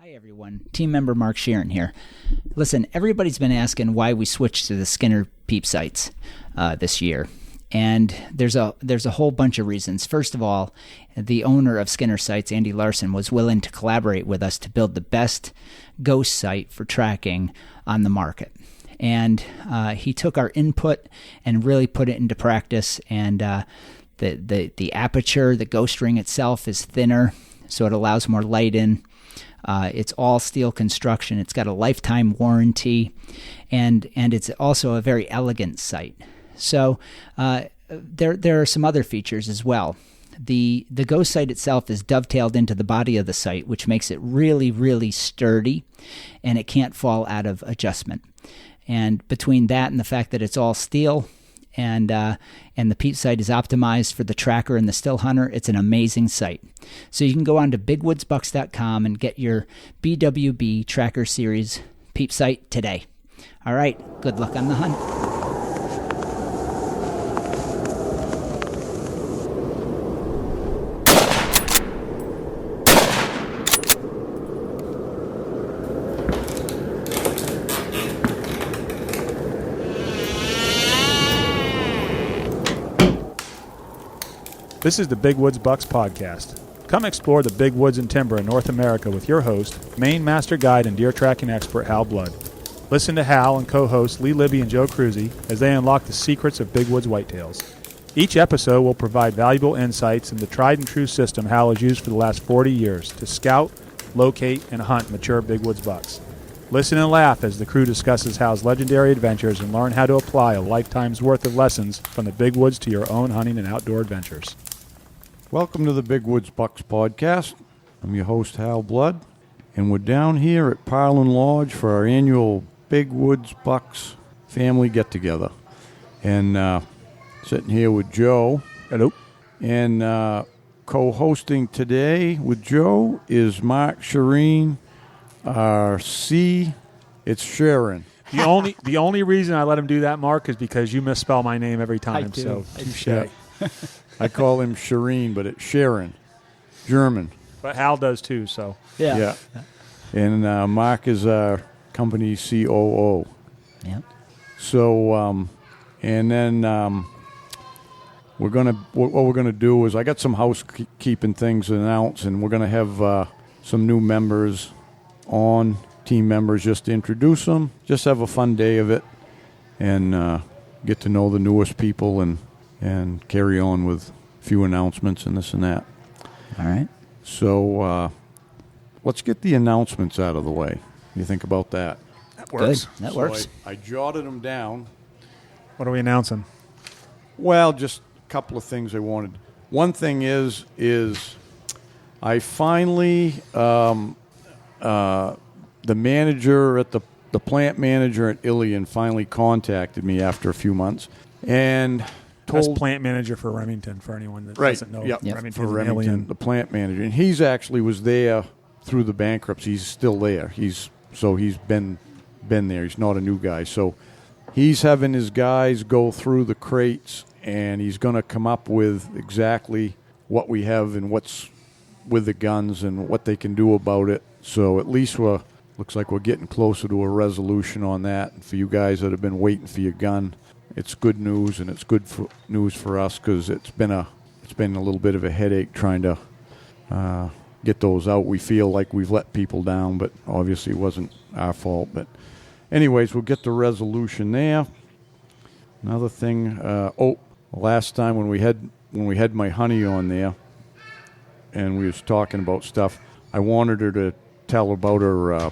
Hi everyone, team member Mark Sheeran here. Listen, everybody's been asking why we switched to the Skinner Peep sites this year. And there's a whole bunch of reasons. First of all, the owner of Skinner Sites, Andy Larson, was willing to collaborate with us to build the best ghost site for tracking on the market. And he took our input and really put it into practice. And the aperture, the ghost ring itself is thinner, so it allows more light in. It's all steel construction. It's got a lifetime warranty, and it's also a very elegant site. So there are some other features as well. The ghost site itself is dovetailed into the body of the site, which makes it really, really sturdy, and it can't fall out of adjustment. And between that and the fact that it's all steel, and the Peep site is optimized for the tracker and the still hunter, it's an amazing site. So you can go on to bigwoodsbucks.com and get your BWB Tracker Series Peep site today. All right, good luck on the hunt. This is the Big Woods Bucks podcast. Come explore the big woods and timber in North America with your host, Maine Master Guide and deer tracking expert Hal Blood. Listen to Hal and co-hosts Lee Libby and Joe Cruzy as they unlock the secrets of big woods whitetails. Each episode will provide valuable insights in the tried and true system Hal has used for the last 40 years to scout, locate, and hunt mature big woods bucks. Listen and laugh as the crew discusses Hal's legendary adventures and learn how to apply a lifetime's worth of lessons from the big woods to your own hunting and outdoor adventures. Welcome to the Big Woods Bucks podcast. I'm your host, Hal Blood, and we're down here at Parlin Lodge for our annual Big Woods Bucks family get-together. And sitting here with Joe. Hello. And co-hosting today with Joe is Mark Shireen, our C. It's Sharon. The only reason I let him do that, Mark, is because you misspell my name every time. I do. So touche. Yeah. I call him Shireen, but it's Sharon, German. But Hal does too, so. Yeah. And Mark is our company COO. Yeah. So, and then what we're gonna do is I got some housekeeping things to announce, and we're gonna have some new members on, team members, just to introduce them, just have a fun day of it, and get to know the newest people and carry on with a few announcements and this and that. All right. So let's get the announcements out of the way. You think about that? That works. Good. That works. I jotted them down. What are we announcing? Well, just a couple of things I wanted. One thing is I finally, the manager at the plant manager at Ilion finally contacted me after a few months and As plant manager for Remington, for anyone that doesn't know. Remington for Remington, the plant manager. And he's actually was there through the bankruptcy. He's still there. He's been there. He's not a new guy. So he's having his guys go through the crates, and he's going to come up with exactly what we have and what's with the guns and what they can do about it. So at least looks like we're getting closer to a resolution on that. And for you guys that have been waiting for your gun, it's good news, and it's good news for us because it's been a little bit of a headache trying to get those out. We feel like we've let people down, but obviously it wasn't our fault. But anyways, we'll get the resolution there. Another thing, last time when we had my honey on there, and we was talking about stuff, I wanted her to tell about her.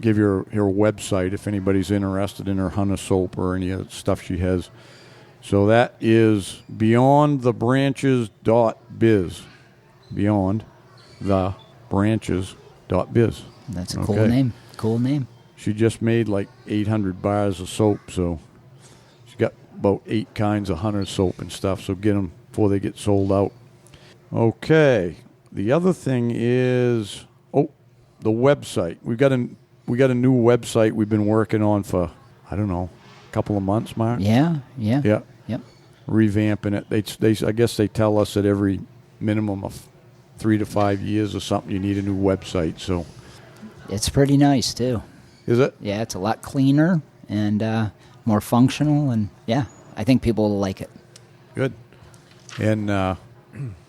Give her website if anybody's interested in her hunter soap or any of the stuff she has. So that is beyondthebranches.biz. Beyondthebranches.biz. That's a cool name. Cool name. She just made like 800 bars of soap, so she's got about 8 kinds of hunter soap and stuff, so get them before they get sold out. Okay. The other thing is, the website. We got a new website we've been working on for, I don't know, a couple of months, Mark? Yeah. Yep. Revamping it. They I guess they tell us that every minimum of 3 to 5 years or something you need a new website. So It's pretty nice, too. Is it? Yeah, it's a lot cleaner and more functional, and yeah, I think people will like it. Good. And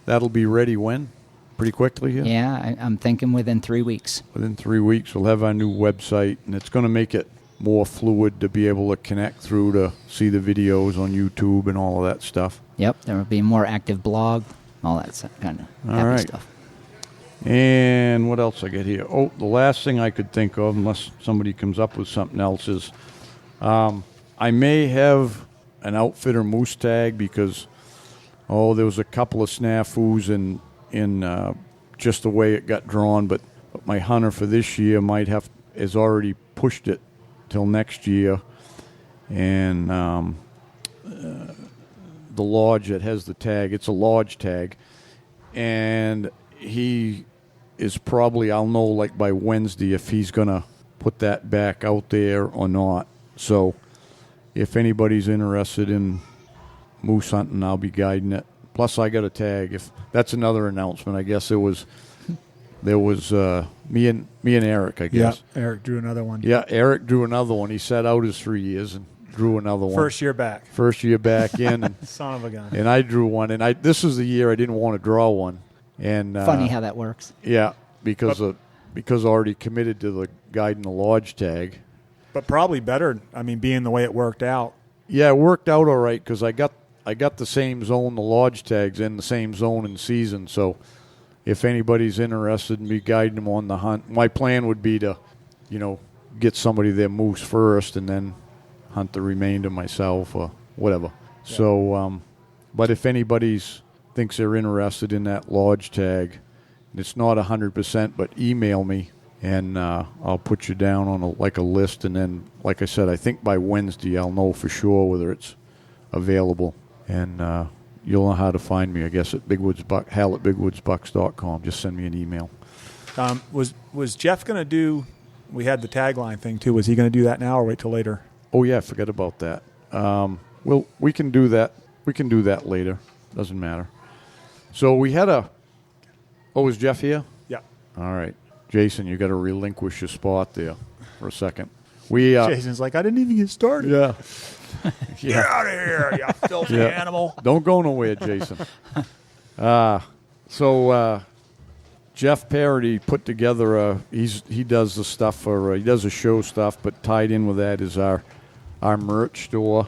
that'll be ready when? Pretty quickly here? Yeah, I'm thinking within 3 weeks. Within 3 weeks, we'll have our new website, and it's going to make it more fluid to be able to connect through to see the videos on YouTube and all of that stuff. Yep, there will be a more active blog, all that kind of happy stuff. And what else I get here? Oh, the last thing I could think of, unless somebody comes up with something else, is I may have an outfitter moose tag because, there was a couple of snafus in just the way it got drawn, but my hunter for this year has already pushed it till next year, and the lodge that has the tag, it's a lodge tag, and he is probably, I'll know like by Wednesday if he's going to put that back out there or not. So if anybody's interested in moose hunting, I'll be guiding it. Plus I got a tag. If that's another announcement, I guess there was me and Eric, I guess. Yeah, Eric drew another one. Yeah, Eric drew another one. He sat out his 3 years and drew another one. First year back in. And, son of a gun. And I drew one. And this was the year I didn't want to draw one. And funny how that works. Yeah, because I already committed to the guiding the lodge tag. But probably better, being the way it worked out. Yeah, it worked out all right because I got the same zone, the lodge tags in the same zone in season. So if anybody's interested in me guiding them on the hunt, my plan would be to, get somebody their moose first and then hunt the remainder myself or whatever. Yeah. So, but if anybody's thinks they're interested in that lodge tag, and it's not 100%, but email me and I'll put you down on a list. And then, like I said, I think by Wednesday I'll know for sure whether it's available. And you'll know how to find me, I guess, at Hal at bigwoodsbucks.com. Just send me an email. Was Jeff going to do, we had the tagline thing too, was he going to do that now or wait till later? Oh, yeah, forget about that. We can do that. We can do that later. Doesn't matter. So we had is Jeff here? Yeah. All right. Jason, you got to relinquish your spot there for a second. Jason's like, I didn't even get started. Yeah. Get out of here, you filthy animal. Don't go nowhere, Jason. So Jeff Paradis put together he does the stuff he does the show stuff, but tied in with that is our merch store.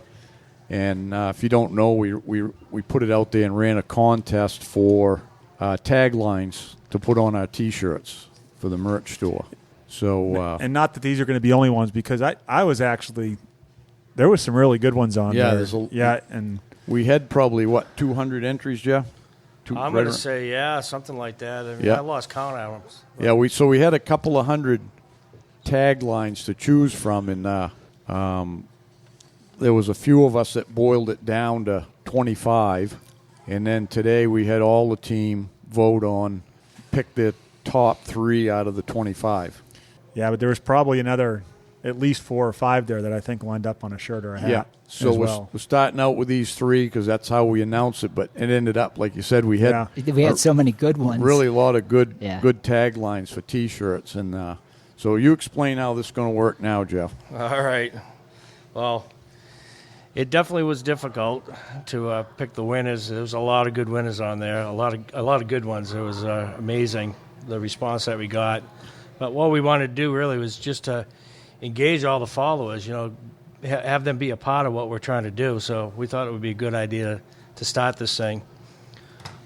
And if you don't know, we put it out there and ran a contest for taglines to put on our T-shirts for the merch store. So and not that these are going to be only ones, because I was actually, there was some really good ones on there. And we had probably 200 entries, Jeff? I'm going to say something like that. I lost count of them. Yeah, we had a couple of hundred taglines to choose from, and there was a few of us that boiled it down to 25, and then today we had all the team pick the top 3 out of the 25. Yeah, but there was probably at least 4 or 5 there that I think lined up on a shirt or a hat. Yeah, so we're starting out with these 3 because that's how we announced it, but it ended up, like you said, we had so many good ones. Really a lot of good taglines for T-shirts. And so you explain how this is going to work now, Jeff. All right. Well, it definitely was difficult to pick the winners. There was a lot of good winners on there, a lot of good ones. It was amazing, the response that we got. But what we wanted to do really was just to engage all the followers, have them be a part of what we're trying to do. So we thought it would be a good idea to start this thing.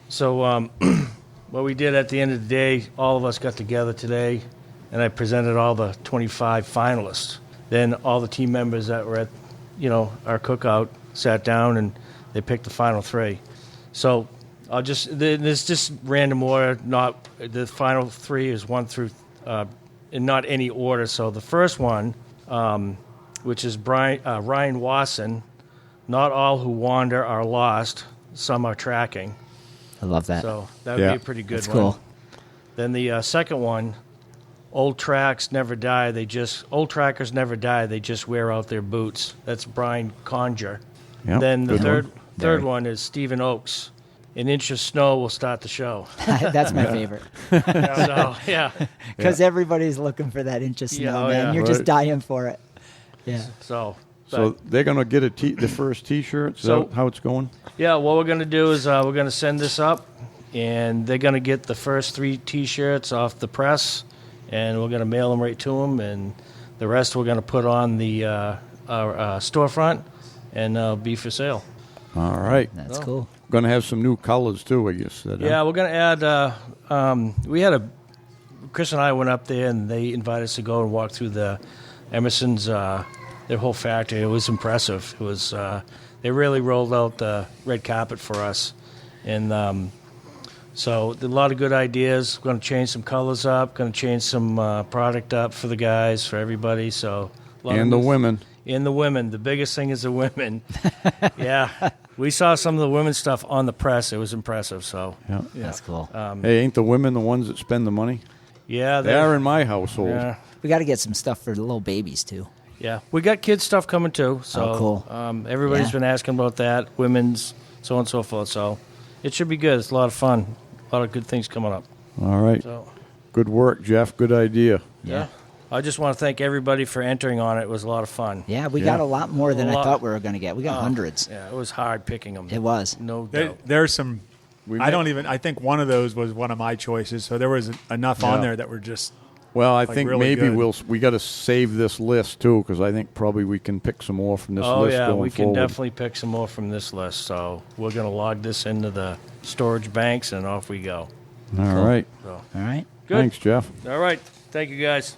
So what we did at the end of the day, all of us got together today, and I presented all the 25 finalists. Then all the team members that were at, our cookout sat down and they picked the final 3. So there's just random order. Not the final 3 is 1 through, in not any order. So the first one, which is Ryan Wasin. Not all who wander are lost. Some are tracking. I love that. So that would be a pretty good That's one. Cool. Then the second one, old trackers never die. They just wear out their boots. That's Bryan Conger. Yep, Then the third one is Steven Oaks. an inch of snow will start the show. That's my favorite. So, yeah. Because everybody's looking for that inch of snow, man. yeah. You're just dying for it. Yeah. So they're going to get the first T-shirt? Is that how it's going? Yeah, what we're going to do is we're going to send this up, and they're going to get the first 3 T-shirts off the press, and we're going to mail them right to them, and the rest we're going to put on the our storefront, and be for sale. All right. That's cool. Going to have some new colors, too, I guess. Yeah, we're going to add Chris and I went up there, and they invited us to go and walk through the Emerson's, their whole factory. It was impressive. It was they really rolled out the red carpet for us, and so a lot of good ideas. We're going to change some colors up. Going to change some product up for the guys, for everybody. So and the women. And the women. The biggest thing is the women. Yeah, we saw some of the women's stuff on the press. It was impressive. So yeah. That's cool. Hey, ain't the women the ones that spend the money? Yeah, they are in my household. Yeah. We got to get some stuff for the little babies too. Yeah, we got kids stuff coming too. So cool. Everybody's been asking about that, women's, so on and so forth. So it should be good. It's a lot of fun. A lot of good things coming up. All right. So, good work, Jeff. Good idea. Yeah. I just want to thank everybody for entering on it. It was a lot of fun. Yeah, we got a lot more than I thought we were going to get. We got hundreds. Yeah, it was hard picking them. It was. No doubt. There's some. I think one of those was one of my choices. So there was enough on there that were just. Well, I think really maybe good. we got to save this list too, because I think probably we can pick some more from this list going forward. We can definitely pick some more from this list. So we're going to log this into the storage banks, and off we go. All right. So, all right. Good. Thanks, Jeff. All right. Thank you, guys.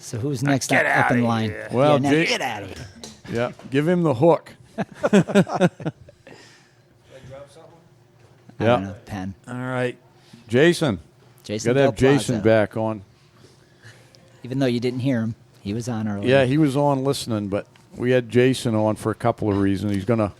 So who's next up in line? Well, get out of here. Yeah, give him the hook. Did I drop something? I don't know, pen. All right. Jason. Got to have Jason back on. Even though you didn't hear him, he was on earlier. Yeah, he was on listening, but we had Jason on for a couple of reasons. He's going to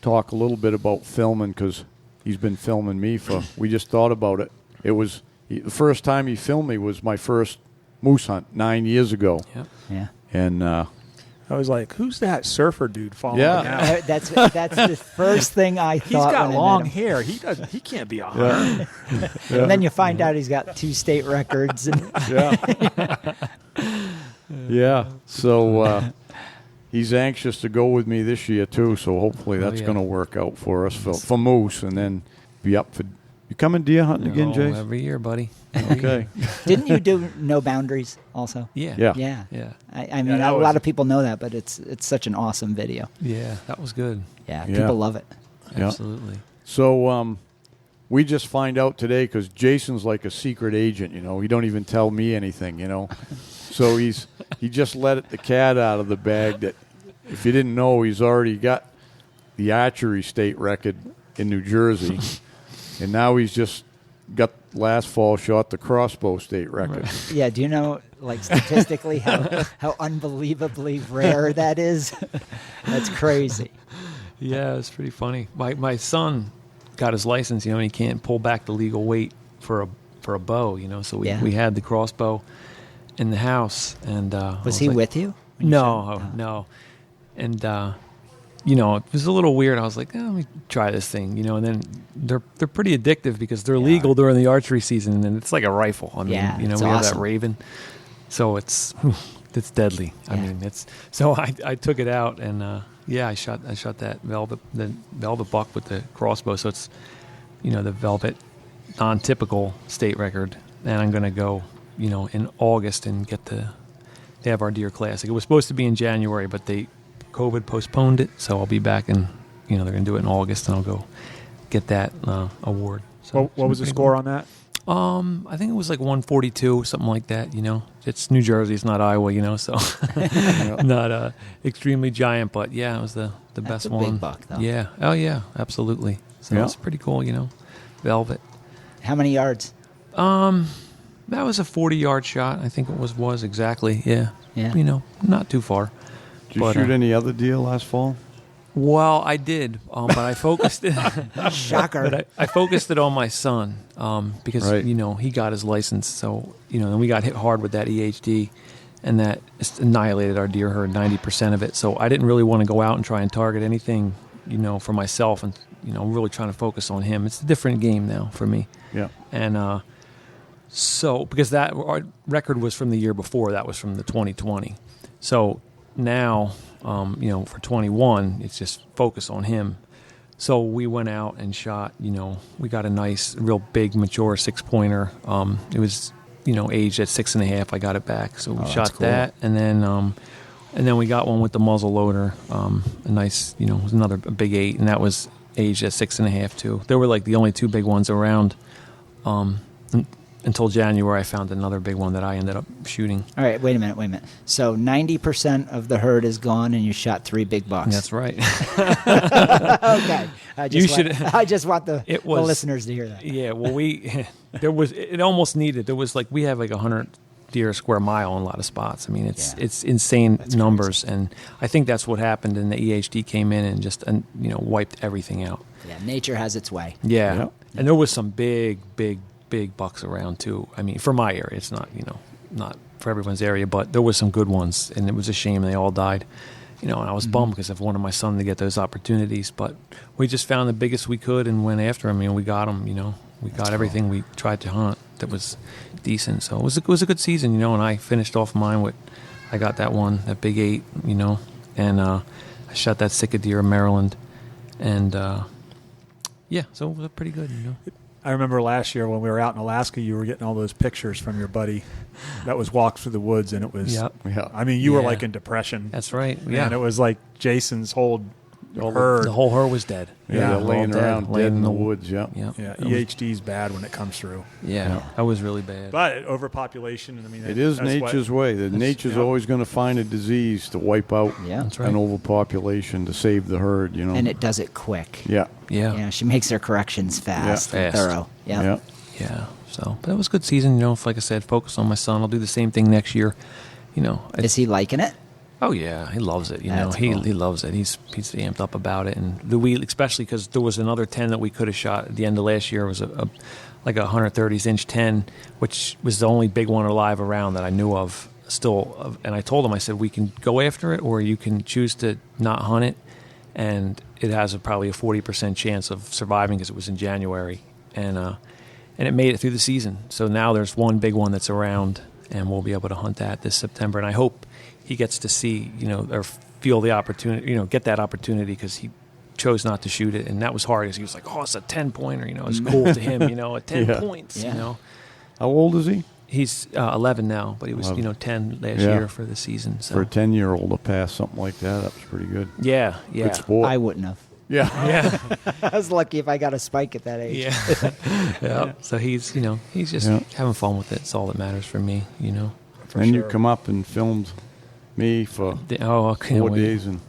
talk a little bit about filming because he's been filming me we just thought about it. It was, the first time he filmed me was my first moose hunt 9 years ago. Yep. Yeah. And I was like, who's that surfer dude following me now? That's the first thing I thought. He's got when long I met him. hair. He can't be a hunter. And then you find out he's got 2 state records. And yeah. So he's anxious to go with me this year too. So hopefully that's going to work out for us for moose, and then be up for. You coming deer hunting again, Jay? Every year, buddy. Okay. Didn't you do No Boundaries also? Yeah. Yeah. I mean, a lot of people know that, but it's such an awesome video. Yeah, that was good. Yeah, people love it. Absolutely. So we just find out today because Jason's like a secret agent, He don't even tell me anything, So he just let the cat out of the bag that, if you didn't know, he's already got the archery state record in New Jersey. And now he's just got last fall shot the crossbow state record. Right. Yeah, do you know, like, statistically how unbelievably rare that is? That's crazy. Yeah, it's pretty funny. My son got his license, and he can't pull back the legal weight for a bow, So we had the crossbow in the house. And was he with you? No. And it was a little weird. I was like, let me try this thing, and then they're pretty addictive because they're legal during the archery season, and it's like a rifle. I mean, we awesome. have that Raven, so it's deadly. Yeah. I mean, so I took it out, and I shot that velvet buck with the crossbow. So it's the velvet non-typical state record, and I'm gonna go in August and they have our deer classic. It was supposed to be in January, but COVID postponed it, so I'll be back they're going to do it in August, and I'll go get that award. So what was the score on that? I think it was like 142, something like that, It's New Jersey, it's not Iowa, so not extremely giant, but yeah, it was the best one. Big buck, though. Yeah. Oh, yeah, absolutely. So it's pretty cool, velvet. How many yards? That was a 40-yard shot, I think it was exactly, yeah. Yeah. Not too far. Did you shoot any other deer last fall? Well, I did, but I focused it. Shocker. But I focused it on my son because right. He got his license. So and we got hit hard with that EHD, and that annihilated our deer herd, 90% of it. So I didn't really want to go out and try and target anything, for myself, and I'm really trying to focus on him. It's a different game now for me. Yeah. And so because that our record was from the year before, that was from the 2020. So now, for 21, it's just focus on him. So we went out and shot, we got a nice, real big, mature 6-pointer. It was, aged at 6.5. I got it back. So we shot cool. that. And then we got one with the muzzle loader, a nice, it was a big 8. And that was aged at 6.5 too. They were like the only 2 big ones around. Until January, I found another big one that I ended up shooting. All right, wait a minute. So 90% of the herd is gone, and you shot 3 big bucks. That's right. Okay. I just want the listeners to hear that. Yeah, well, it almost needed. There was we have 100 deer a square mile in a lot of spots. I mean, it's insane numbers, crazy. And I think that's what happened. And the EHD came in and just wiped everything out. Yeah, nature has its way. Yeah, yep. And there was some big bucks around too. I mean, for my area, it's not not for everyone's area, but there was some good ones, and it was a shame they all died. And I was bummed because I've wanted my son to get those opportunities, but we just found the biggest we could and went after him. We got him. We got everything we tried to hunt that was decent. So it was a good season. And I finished off mine with, I got that big 8. And I shot that sick deer in Maryland, and so it was pretty good. I remember last year when we were out in Alaska, you were getting all those pictures from your buddy that was walked through the woods, and it was, Yeah. I mean, you were like in depression. That's right. Yeah. And it was like Jason's whole herd. The whole herd was dead. Yeah, they're laying around dead in the woods. Yeah. Yeah. EHD's bad when it comes through. Yeah, that was really bad. But overpopulation, I mean, It is nature's way. Nature's always going to find a disease to wipe out That's right. an overpopulation to save the herd, And it does it quick. Yeah. Yeah. She makes her corrections fast and Fast. thorough. Yeah. Yeah. So, but it was a good season. Like I said, focus on my son. I'll do the same thing next year. Is he liking it? Oh yeah, he loves it. That's he cool. he loves it. He's amped up about it, and especially because there was another 10 that we could have shot at the end of last year. It was a 130 inch 10, which was the only big one alive around that I knew of still. And I told him, I said, we can go after it, or you can choose to not hunt it, and it has probably a 40% chance of surviving because it was in January, and it made it through the season. So now there's one big one that's around, and we'll be able to hunt that this September. And I hope he gets to see, or feel the opportunity, get that opportunity, because he chose not to shoot it, and that was hard. Because he was like, "Oh, it's a 10-pointer," It's cool to him, at 10 points, How old is he? He's 11 now, but he was 10 last year for the season. So. For a 10-year-old to pass something like that was pretty good. Yeah. Good sport. I wouldn't have. Yeah. I was lucky if I got a spike at that age. Yeah. So he's just having fun with it. It's all that matters for me, You come up and filmed me for I can't 4 wait. days, and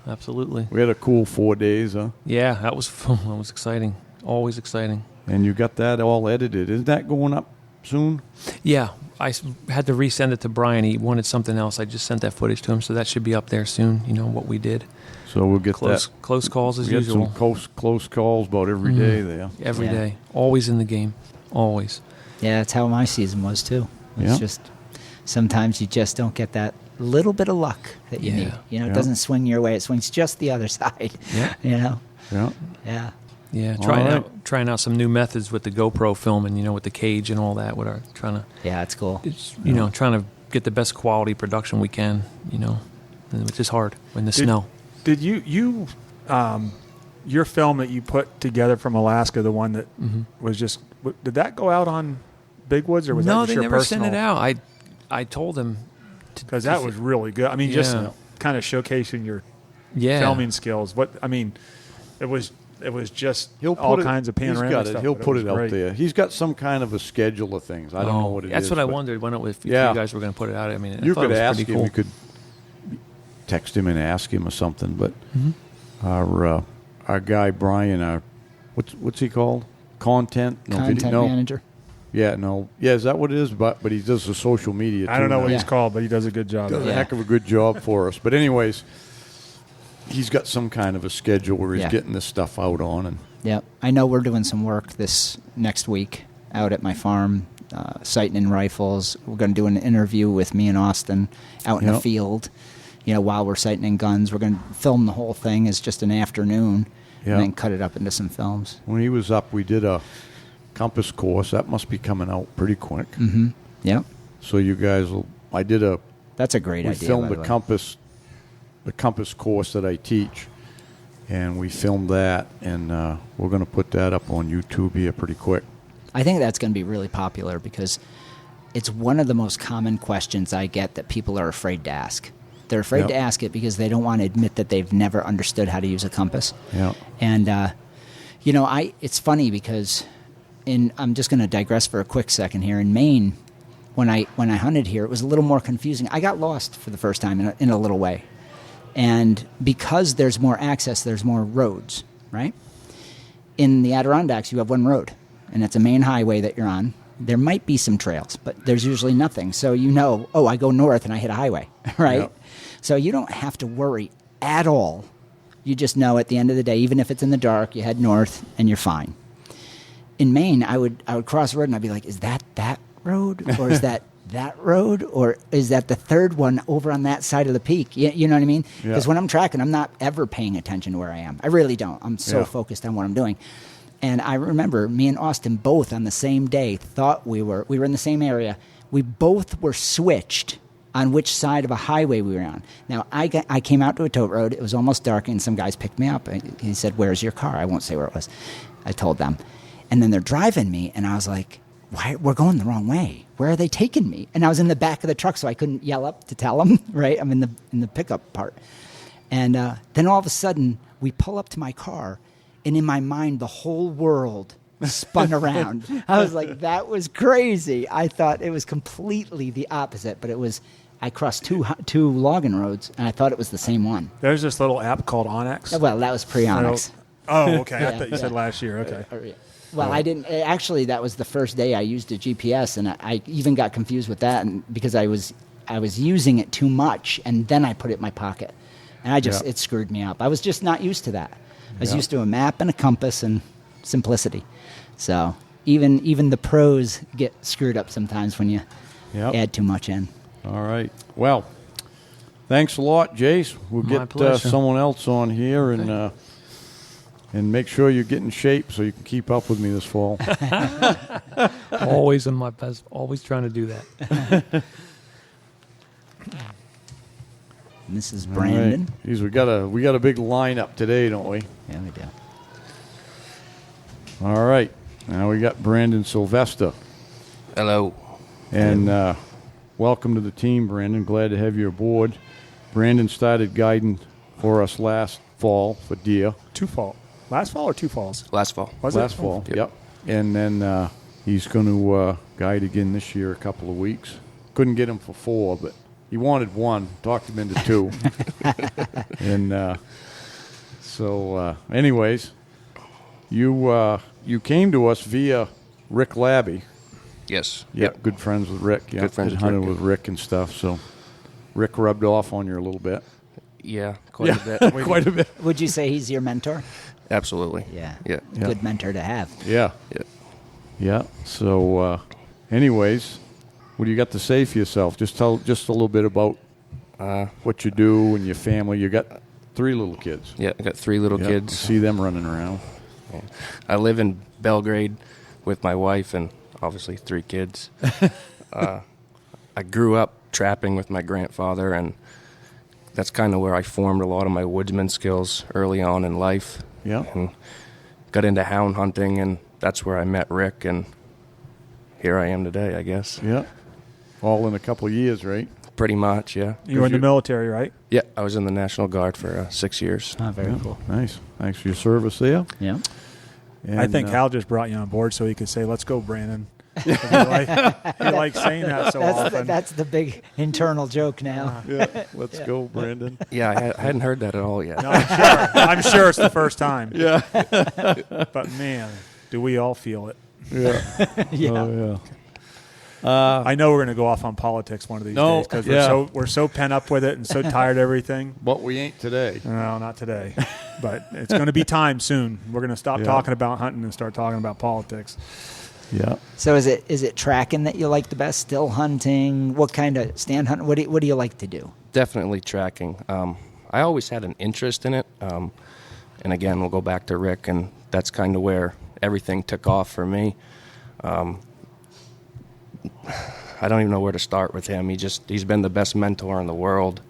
Absolutely. we had a cool 4 days, huh? Yeah, that was fun. That was exciting. Always exciting. And you got that all edited. Isn't that going up soon? Yeah, I had to resend it to Bryan. He wanted something else. I just sent that footage to him, so that should be up there soon. What we did. So we'll get Close calls as we had usual. some close calls about every day there. Every Yeah. day. Always in the game. Always. Yeah, that's how my season was too. It's just sometimes you just don't get that little bit of luck that you need. It doesn't swing your way; it swings just the other side. Yeah. Yeah. Yeah. Yeah, All trying out some new methods with the GoPro filming, with the cage and all that. Yeah, it's cool. Trying to get the best quality production we can, which is hard in the snow. Did you your film that you put together from Alaska, the one that was just, did that go out on Big Woods, or was that No, just they your never personal? sent it out. I told them Because that was really good. I mean, just kind of showcasing your filming skills. It was just all kinds of panoramic stuff. He'll put it out great. there. He's got some kind of a schedule of things. I don't know what it is. That's what I wondered if you guys were going to put it out. I mean, you I thought could it was ask pretty him. cool. You could text him and ask him or something. But our guy Bryan, what's he called? Content Manager. Yeah, no. Yeah, is that what it is? But he does the social media too. I don't know now. what he's called, but he does a good job. Does a heck of a good job for us. But anyways, he's got some kind of a schedule where he's getting this stuff out on. And Yeah, I know we're doing some work this next week out at my farm, sighting in rifles. We're going to do an interview with me and Austin out in the field. While we're sighting in guns, we're going to film the whole thing as just an afternoon. Yeah. and then cut it up into some films. When he was up, we did a compass course. That must be coming out pretty quick. Yep. So you guys will. I did a. That's a great We idea. filmed by the way. compass course that I teach, and we filmed that, and we're going to put that up on YouTube here pretty quick. I think that's going to be really popular because it's one of the most common questions I get that people are afraid to ask. They're afraid Yep. to ask it because they don't want to admit that they've never understood how to use a compass. Yeah. And it's funny because I'm just going to digress for a quick second here. In Maine, when I hunted here, it was a little more confusing. I got lost for the first time in a little way. And because there's more access, there's more roads, right? In the Adirondacks, you have one road, and it's a main highway that you're on. There might be some trails, but there's usually nothing. So I go north and I hit a highway, right? Yep. So you don't have to worry at all. You just know at the end of the day, even if it's in the dark, you head north and you're fine. In Maine, I would cross the road and I'd be like, is that road? Or is that road? Or is that the third one over on that side of the peak? You know what I mean? Because when I'm tracking, I'm not ever paying attention to where I am. I really don't. I'm so focused on what I'm doing. And I remember me and Austin both on the same day thought we were in the same area. We both were switched on which side of a highway we were on. Now, I came out to a tote road. It was almost dark, and some guys picked me up. He said, "Where's your car?" I won't say where it was. I told them. And then they're driving me, and I was like, "Why? We're going the wrong way. Where are they taking me?" And I was in the back of the truck, so I couldn't yell up to tell them, right? I'm in the pickup part. And then all of a sudden, we pull up to my car, and in my mind, the whole world spun around. I was like, that was crazy. I thought it was completely the opposite, but it was, I crossed two logging roads, and I thought it was the same one. There's this little app called Onyx. Well, that was pre-Onyx. Oh, okay. I Yeah, thought you said last year. Okay. Well, I didn't. Actually, that was the first day I used a GPS, and I even got confused with that, and because I was using it too much, and then I put it in my pocket, and it screwed me up. I was just not used to that. I was used to a map and a compass and simplicity. So even the pros get screwed up sometimes when you add too much in. All right. Well, thanks a lot, Jace. We'll My get pleasure. someone else on here and make sure you get in shape so you can keep up with me this fall. Always in my best. Always trying to do that. And this is Brandon. All right. Geez, we got a big lineup today, don't we? Yeah, we do. All right. Now we got Brandon Sylvester. Hello. And welcome to the team, Brandon. Glad to have you aboard. Brandon started guiding for us last fall for deer. Last fall or two falls? Last fall. Was it? Last fall, Yep. yep. And then he's going to guide again this year, a couple of weeks. Couldn't get him for 4, but he wanted 1. Talked him into 2. And anyways, you came to us via Rick Labby. Yes. Yep, good friends with Rick. Yep, Good friends with hunted Rick. with Rick and stuff. So Rick rubbed off on you a little bit. Yeah, quite a bit. Quite a bit. Would you say he's your mentor? Absolutely. Yeah. Yeah. Good mentor to have. Yeah. Yeah. Yeah. So, anyways, what do you got to say for yourself? Just tell just a little bit about what you do and your family. You got 3 little kids. Yeah, I got 3 little Yep, kids. See them running around. I live in Belgrade with my wife and obviously 3 kids. I grew up trapping with my grandfather, and that's kind of where I formed a lot of my woodsman skills early on in life. Yeah. And got into hound hunting, and that's where I met Rick, and here I am today, I guess. Yeah. All in a couple of years, right? Pretty much, yeah. You were in the military, right? Yeah, I was in the National Guard for 6 years. Oh, very cool. Nice. Thanks for your service there. Yeah. And, I think Hal just brought you on board so he could say, "Let's go, Brandon." He likes saying that so often. That's the big internal joke now. Yeah. Let's go, Brandon. Yeah, I hadn't heard that at all yet. No, I'm sure it's the first time. Yeah. But man, do we all feel it? Yeah. Yeah. Oh, yeah. I know we're going to go off on politics one of these days because we're so pent up with it and so tired of everything. But we ain't today. No, not today. But it's going to be time soon. We're going to stop talking about hunting and start talking about politics. Yeah. So is it tracking that you like the best? Still hunting? What kind of stand hunting? What do you like to do? Definitely tracking. I always had an interest in it. And again, we'll go back to Rick, and that's kind of where everything took off for me. I don't even know where to start with him. He's been the best mentor in the world.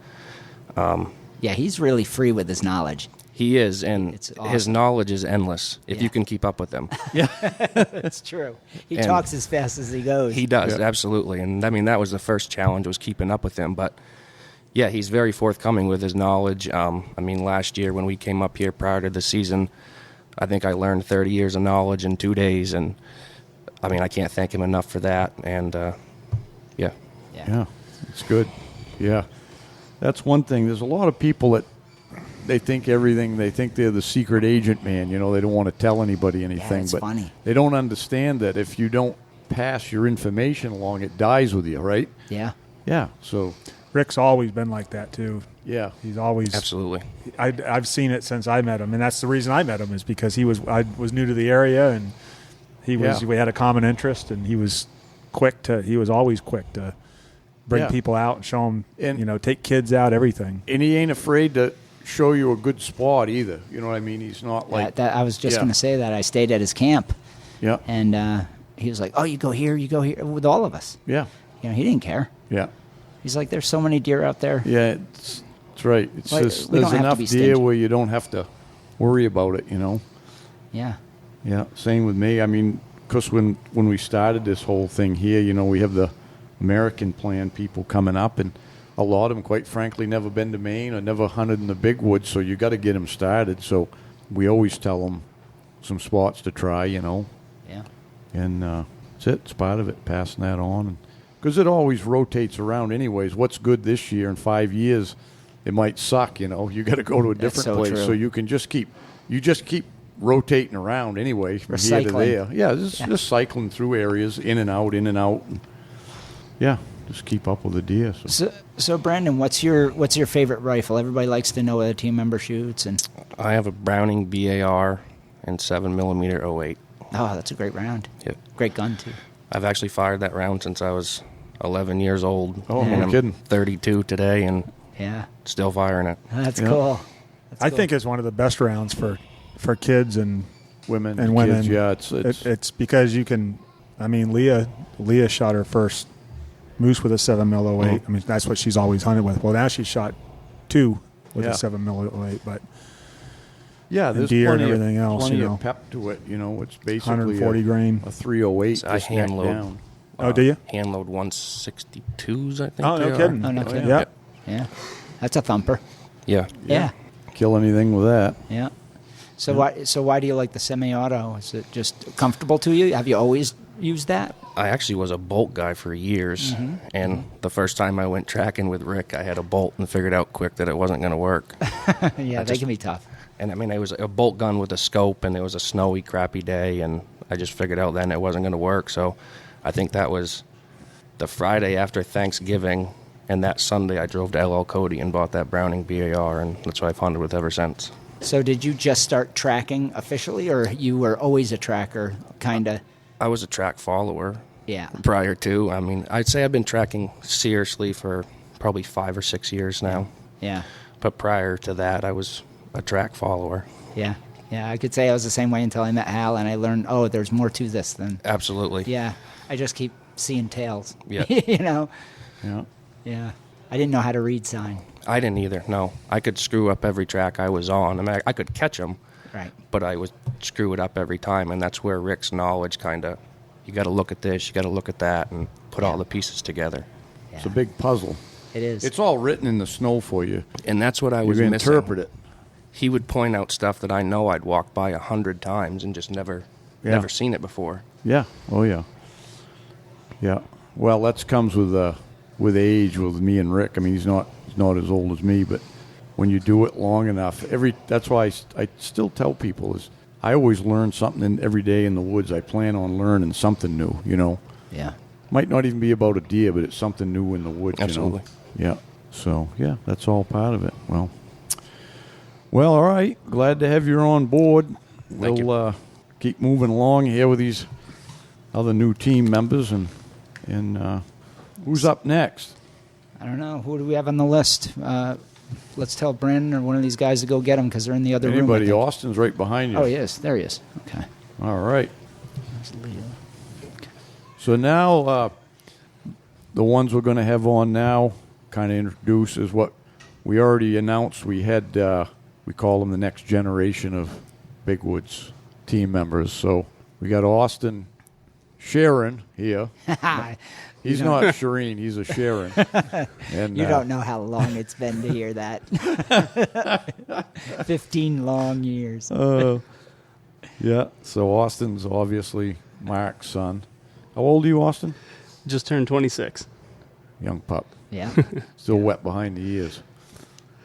Yeah, he's really free with his knowledge. He is, and It's awesome. his knowledge is endless if Yeah. you can keep up with him. That's true. He And talks as fast as he goes. He does, absolutely. And I mean, that was the first challenge, was keeping up with him. But yeah, he's very forthcoming with his knowledge. I mean, last year when we came up here prior to the season, I think I learned 30 years of knowledge in 2 days. And I mean, I can't thank him enough for that. And yeah. Yeah, it's good. Yeah. That's one thing. There's a lot of people that they think everything, they think they're the secret agent, man. You know, they don't want to tell anybody anything. it's but funny. They don't understand that if you don't pass your information along, it dies with you, right? Yeah. Yeah. So, Rick's always been like that too. yeah. He's always Absolutely. I've seen it since I met him, and that's the reason I met him, is because I was new to the area, and we had a common interest, and he was always quick to bring people out and show them, And- take kids out, everything. And he ain't afraid to show you a good spot either. You know what I mean? He's not like, I was just Yeah. going to say that. I stayed at his camp, yeah, and he was like, "Oh, you go here, with all of us." yeah, He didn't care. yeah. He's like, "There's so many deer out there." Yeah, it's right. It's Like, just, we don't there's have to enough be deer stingy. where you don't have to worry about it, Yeah. Yeah, same with me. I mean, because when we started this whole thing here, we have the American Plan people coming up, and a lot of them, quite frankly, never been to Maine or never hunted in the big woods, so you got to get them started. So we always tell them some spots to try, Yeah. and that's it. It's part of it, passing that on. Because it always rotates around anyways. What's good this year, in 5 years, it might suck, You got to go to a That's different so place. true. So you can just keep rotating around anyway from here to Recycling. there. Yeah, just cycling through areas, in and out. And yeah, just keep up with the deer. So. So Brandon, what's your favorite rifle? Everybody likes to know what a team member shoots, and I have a Browning BAR and 7mm 08. oh, that's a great round. Yep. Great gun too. I've actually fired that round since I was 11 years old. Oh, and no I'm kidding. 32 today and Yeah, still firing it. that's Yeah. cool. That's I cool. think it's one of the best rounds for kids and Women, and women. kids, yeah, It's because you can. I mean, Lea shot her first moose with a 7mm 08. I mean, that's what she's always hunted with. Well, now she shot 2 with Yeah. a 7mm 08, but yeah, there's deer and plenty everything of, else, plenty you know. of pep to it. It's basically 140 grain. a 308. I just neck hand load. down. Oh, do you? Hand load 162s, I think. Oh, they no are. kidding. Oh, no kidding. Yeah. Yeah, that's a thumper. Yeah. Yeah, Kill anything with that. yeah. So why do you like the semi-auto? Is it just comfortable to you? Have you always used that? I actually was a bolt guy for years, and the first time I went tracking with Rick, I had a bolt and figured out quick that it wasn't going to work. Yeah, they can be tough. And I mean, it was a bolt gun with a scope, and it was a snowy, crappy day, and I just figured out then it wasn't going to work. So I think that was the Friday after Thanksgiving, and that Sunday I drove to LL Cody and bought that Browning BAR, and that's what I've hunted with ever since. So did you just start tracking officially, or you were always a tracker, kind of? I was a track follower Yeah. prior to. I mean, I'd say I've been tracking seriously for probably 5 or 6 years now. Yeah. But prior to that, I was a track follower. Yeah. Yeah. I could say I was the same way until I met Hal, and I learned, oh, there's more to this than. Absolutely. Yeah. I just keep seeing tails. Yeah. Yeah. Yeah. I didn't know how to read sign. I didn't either, no. I could screw up every track I was on. I mean, I could catch them, Right. but I would screw it up every time, and that's where Rick's knowledge kind of, you got to look at this, you got to look at that, and put all the pieces together. Yeah. It's a big puzzle. It is. It's all written in the snow for you. And that's what I You was can missing. interpret it. He would point out stuff that I know I'd walked by 100 times and just never seen it before. Yeah. Oh, yeah. Yeah. Well, that comes with age with me and Rick. I mean, he's not as old as me, but when you do it long enough, that's why I still tell people is I always learn something every day in the woods. I plan on learning something new, Yeah. Might not even be about a deer, but it's something new in the woods, Absolutely. Yeah. So, yeah, that's all part of it. Well, all right. Glad to have you on board. Thank you. We'll keep moving along here with these other new team members. And who's up next? I don't know. Who do we have on the list? let's tell Brandon or one of these guys to go get them because they're in the other room. Anybody? Austin's right behind you. Oh, yes. There he is. Okay. All right. There's Lea. So now the ones we're going to have on now kind of introduce is what we already announced. We had, we call them the next generation of Big Woods team members. So we got Austin Sharon here. He's not Shireen, he's a Sharon. And, You don't know how long it's been to hear that. 15 long years. Yeah, so Austin's obviously Mark's son. How old are you, Austin? Just turned 26. Young pup. Yeah. Still wet behind the ears.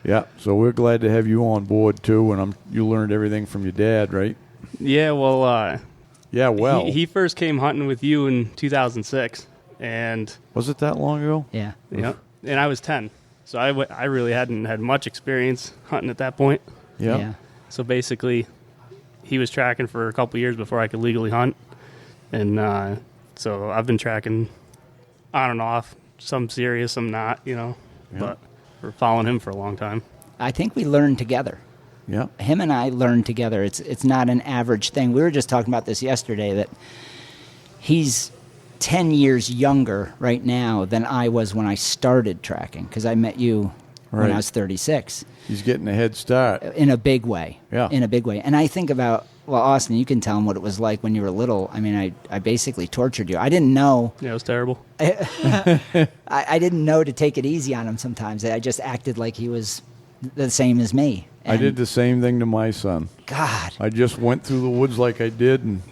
Yeah, so we're glad to have you on board, too, and you learned everything from your dad, right? Yeah, well, Yeah, well. he first came hunting with you in 2006, and Was it that long ago? Yeah. and I was 10, so I really hadn't had much experience hunting at that point. Yeah. So basically, he was tracking for a couple years before I could legally hunt, and so I've been tracking on and off, some serious, some not, but we're following him for a long time. I think we learned together. Yeah. Him and I learned together. It's not an average thing. We were just talking about this yesterday, that he's 10 years younger right now than I was when I started tracking, because I met you when Right. I was 36. He's getting a head start. In a big way. Yeah. In a big way. And I think about, well, Austin, you can tell him what it was like when you were little. I mean, I basically tortured you. I didn't know. Yeah, it was terrible. I didn't know to take it easy on him sometimes. I just acted like he was the same as me. I did the same thing to my son. God. I just went through the woods like I did, and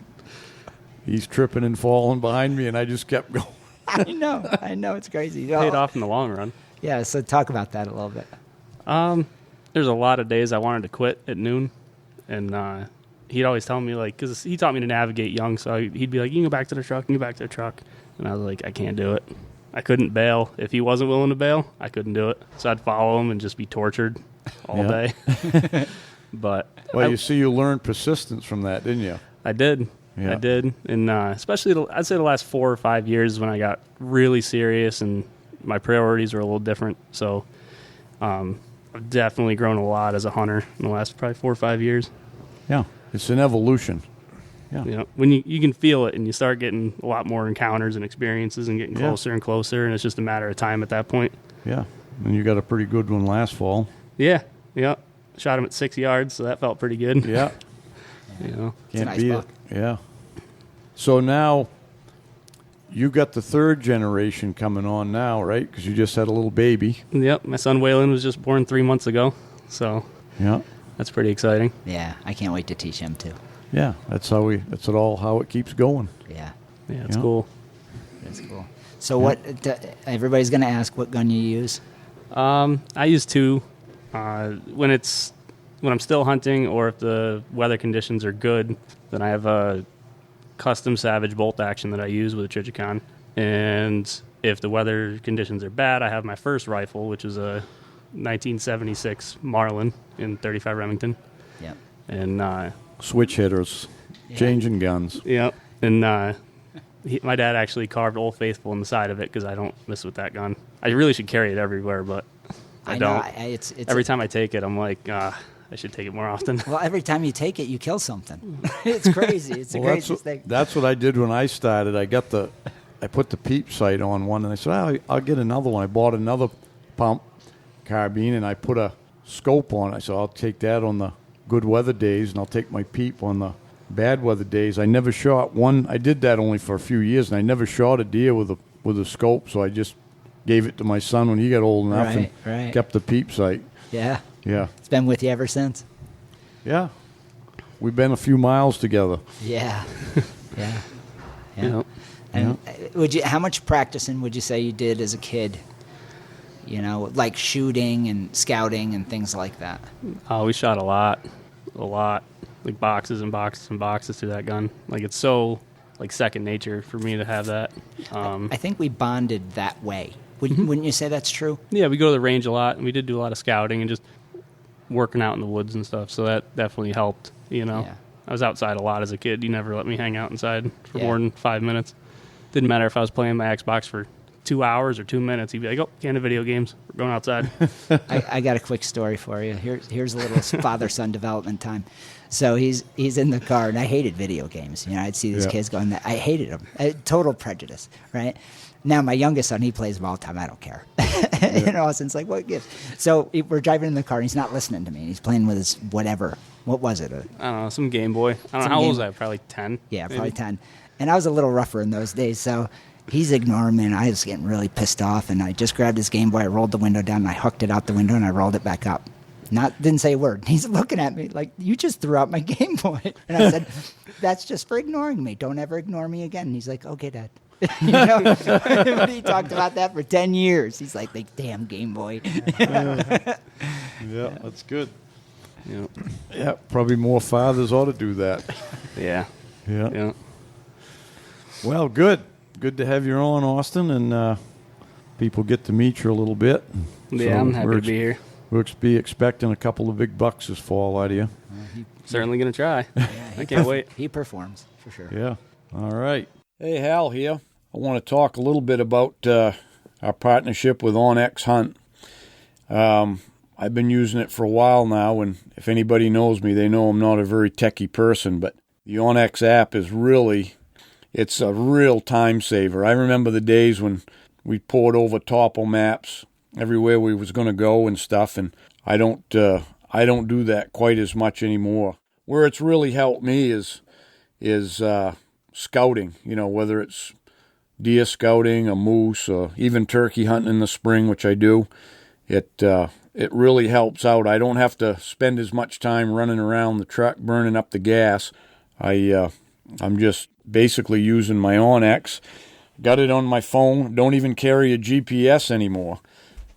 he's tripping and falling behind me, and I just kept going. I know. It's crazy. Paid off in the long run. Yeah, so talk about that a little bit. There's a lot of days I wanted to quit at noon, and he'd always tell me, like, because he taught me to navigate young, so he'd be like, you can go back to the truck, and I was like, I can't do it. I couldn't bail. If he wasn't willing to bail, I couldn't do it. So I'd follow him and just be tortured all day. But Well, you learned persistence from that, didn't you? I did. Yeah. I did. And especially, I'd say the last 4 or 5 years when I got really serious and my priorities were a little different. So I've definitely grown a lot as a hunter in the last probably 4 or 5 years. Yeah. It's an evolution. Yeah. When you can feel it and you start getting a lot more encounters and experiences and getting closer and closer, and it's just a matter of time at that point. Yeah. And you got a pretty good one last fall. Yeah. Shot him at 6 yards, so that felt pretty good. Yeah. Can't Can't nice beat buck. it. Yeah. So now you got the third generation coming on now, right? Because you just had a little baby. Yep. My son Waylon was just born 3 months ago, so Yeah. that's pretty exciting. Yeah, I can't wait to teach him too. Yeah. That's how it keeps going. Yeah, Yeah, it's Yeah. cool. that's cool. So everybody's going to ask what gun you use. I use 2 when I'm still hunting, or if the weather conditions are good, then I have a custom Savage bolt action that I use with a Trichicon. And if the weather conditions are bad, I have my first rifle, which is a 1976 Marlin in 35 Remington. Yeah. And Switch hitters, changing guns. and my dad actually carved Old Faithful in the side of it because I don't mess with that gun. I really should carry it everywhere, but I know, don't. it's Every time I take it, I'm like, I should take it more often. Well, every time you take it, you kill something. It's crazy. It's the craziest thing. That's what I did when I started. I put the Peep sight on one, and I said, I'll get another one. I bought another pump carbine, and I put a scope on it. I said, I'll take that on the good weather days, and I'll take my Peep on the bad weather days. I never shot one. I did that only for a few years, and I never shot a deer with a scope, so I just gave it to my son when he got old enough and kept the Peep sight. Yeah. Yeah. It's been with you ever since. Yeah. We've been a few miles together. Yeah. Yeah. Yeah. And how much practicing would you say you did as a kid? Like shooting and scouting and things like that. We shot a lot, like boxes and boxes and boxes through that gun. Like it's so like second nature for me to have that. I think we bonded that way. Wouldn't you say that's true? Yeah, we go to the range a lot, and we did do a lot of scouting and just working out in the woods and stuff. So that definitely helped. Yeah. I was outside a lot as a kid. You never let me hang out inside for more than 5 minutes. Didn't matter if I was playing my Xbox for 2 hours or 2 minutes, he'd be like, "Oh, can't have video games. We're going outside." I got a quick story for you. Here's a little father-son development time. So he's in the car, and I hated video games. I'd see these kids going, I hated them. Total prejudice, right? Now, my youngest son, he plays them all the time. I don't care. Austin's like, what gives? So we're driving in the car, and he's not listening to me. He's playing with his whatever. What was it? I don't know, some Game Boy. I don't know, how old was I? Probably 10. Yeah, maybe? probably 10. And I was a little rougher in those days, so he's ignoring me, and I was getting really pissed off, and I just grabbed his Game Boy, I rolled the window down, and I hooked it out the window, and I rolled it back up. Didn't say a word. He's looking at me like, you just threw out my Game Boy. And I said, that's just for ignoring me. Don't ever ignore me again. And he's like, okay, Dad. But he talked about that for 10 years. He's like, the damn Game Boy. Yeah, that's good. Yeah, probably more fathers ought to do that. Yeah. Well, good to have you on, Austin, and people get to meet you a little bit. Yeah, I'm happy to be here. We'll be expecting a couple of big bucks this fall out of you. Certainly going to try. I can't wait. He performs, for sure. Yeah. All right. Hey, Hal here. I want to talk a little bit about our partnership with OnX Hunt. I've been using it for a while now, and if anybody knows me, they know I'm not a very techie person, but the OnX app is it's a real time saver. I remember the days when we poured over topo maps everywhere we was going to go and stuff, and I don't do that quite as much anymore. Where it's really helped me is scouting, whether it's deer scouting, a moose, or even turkey hunting in the spring, which I do. It really helps out. I don't have to spend as much time running around the truck burning up the gas. I'm just basically using my OnX. Got it on my phone. Don't even carry a GPS anymore.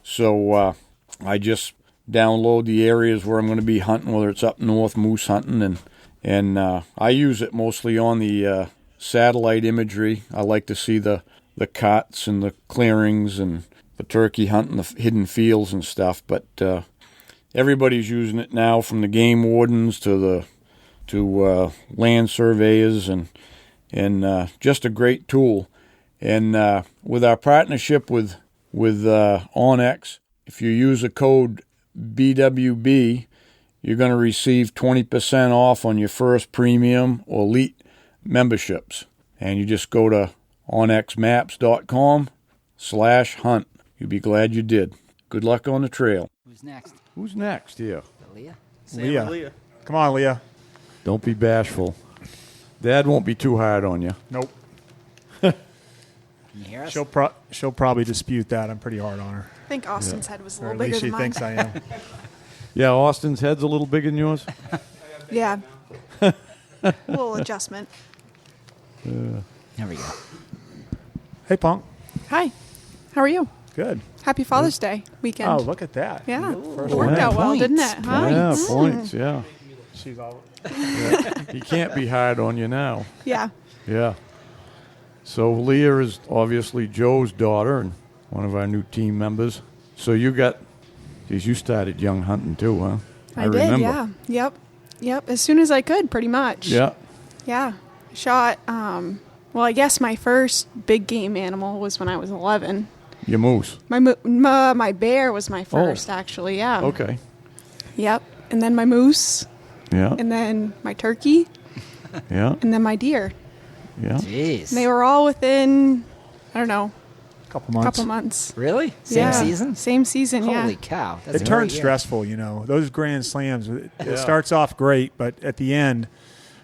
So I just download the areas where I'm going to be hunting, whether it's up north moose hunting, and I use it mostly on the satellite imagery. I like to see the cuts and the clearings and the turkey hunting, the hidden fields and stuff. But everybody's using it now, from the game wardens to land surveyors, and just a great tool. And with our partnership with OnX, if you use a code BWB, you're going to receive 20% off on your first premium or elite memberships. And you just go to onxmaps.com/hunt. You'll be glad you did. Good luck on the trail. Who's next? Who's next here? Lea? Lea. Come on, Lea. Don't be bashful. Dad won't be too hard on you. Nope. Can you hear us? She'll probably dispute that. I'm pretty hard on her. I think Austin's head was a Or little at least bigger she than mine. thinks I am. Yeah, Austin's head's a little bigger than yours. Yeah. A little adjustment. There we go. Hey, Punk. Hi. How are you? Good. Happy Father's Day weekend. Oh, look at that. Yeah. First It worked one. out well, Points. didn't it? Huh? Yeah, points, yeah. She's all. He can't be hard on you now. Yeah. Yeah. So Lea is obviously Joe's daughter and one of our new team members. So you started young hunting too, huh? I did, remember. yeah. Yep. As soon as I could, pretty much. Yeah. Yeah. Shot, I guess my first big game animal was when I was 11. Your moose. My bear was my first, actually, yeah. Okay. Yep. And then my moose, Yeah. and then my turkey, Yeah. and then my deer. Yeah. Jeez. And they were all within, I don't know, Couple months. Really? Same Yeah. season? Same season, yeah. Holy cow. That's It a turns great year. stressful, Those grand slams, it starts off great, but at the end,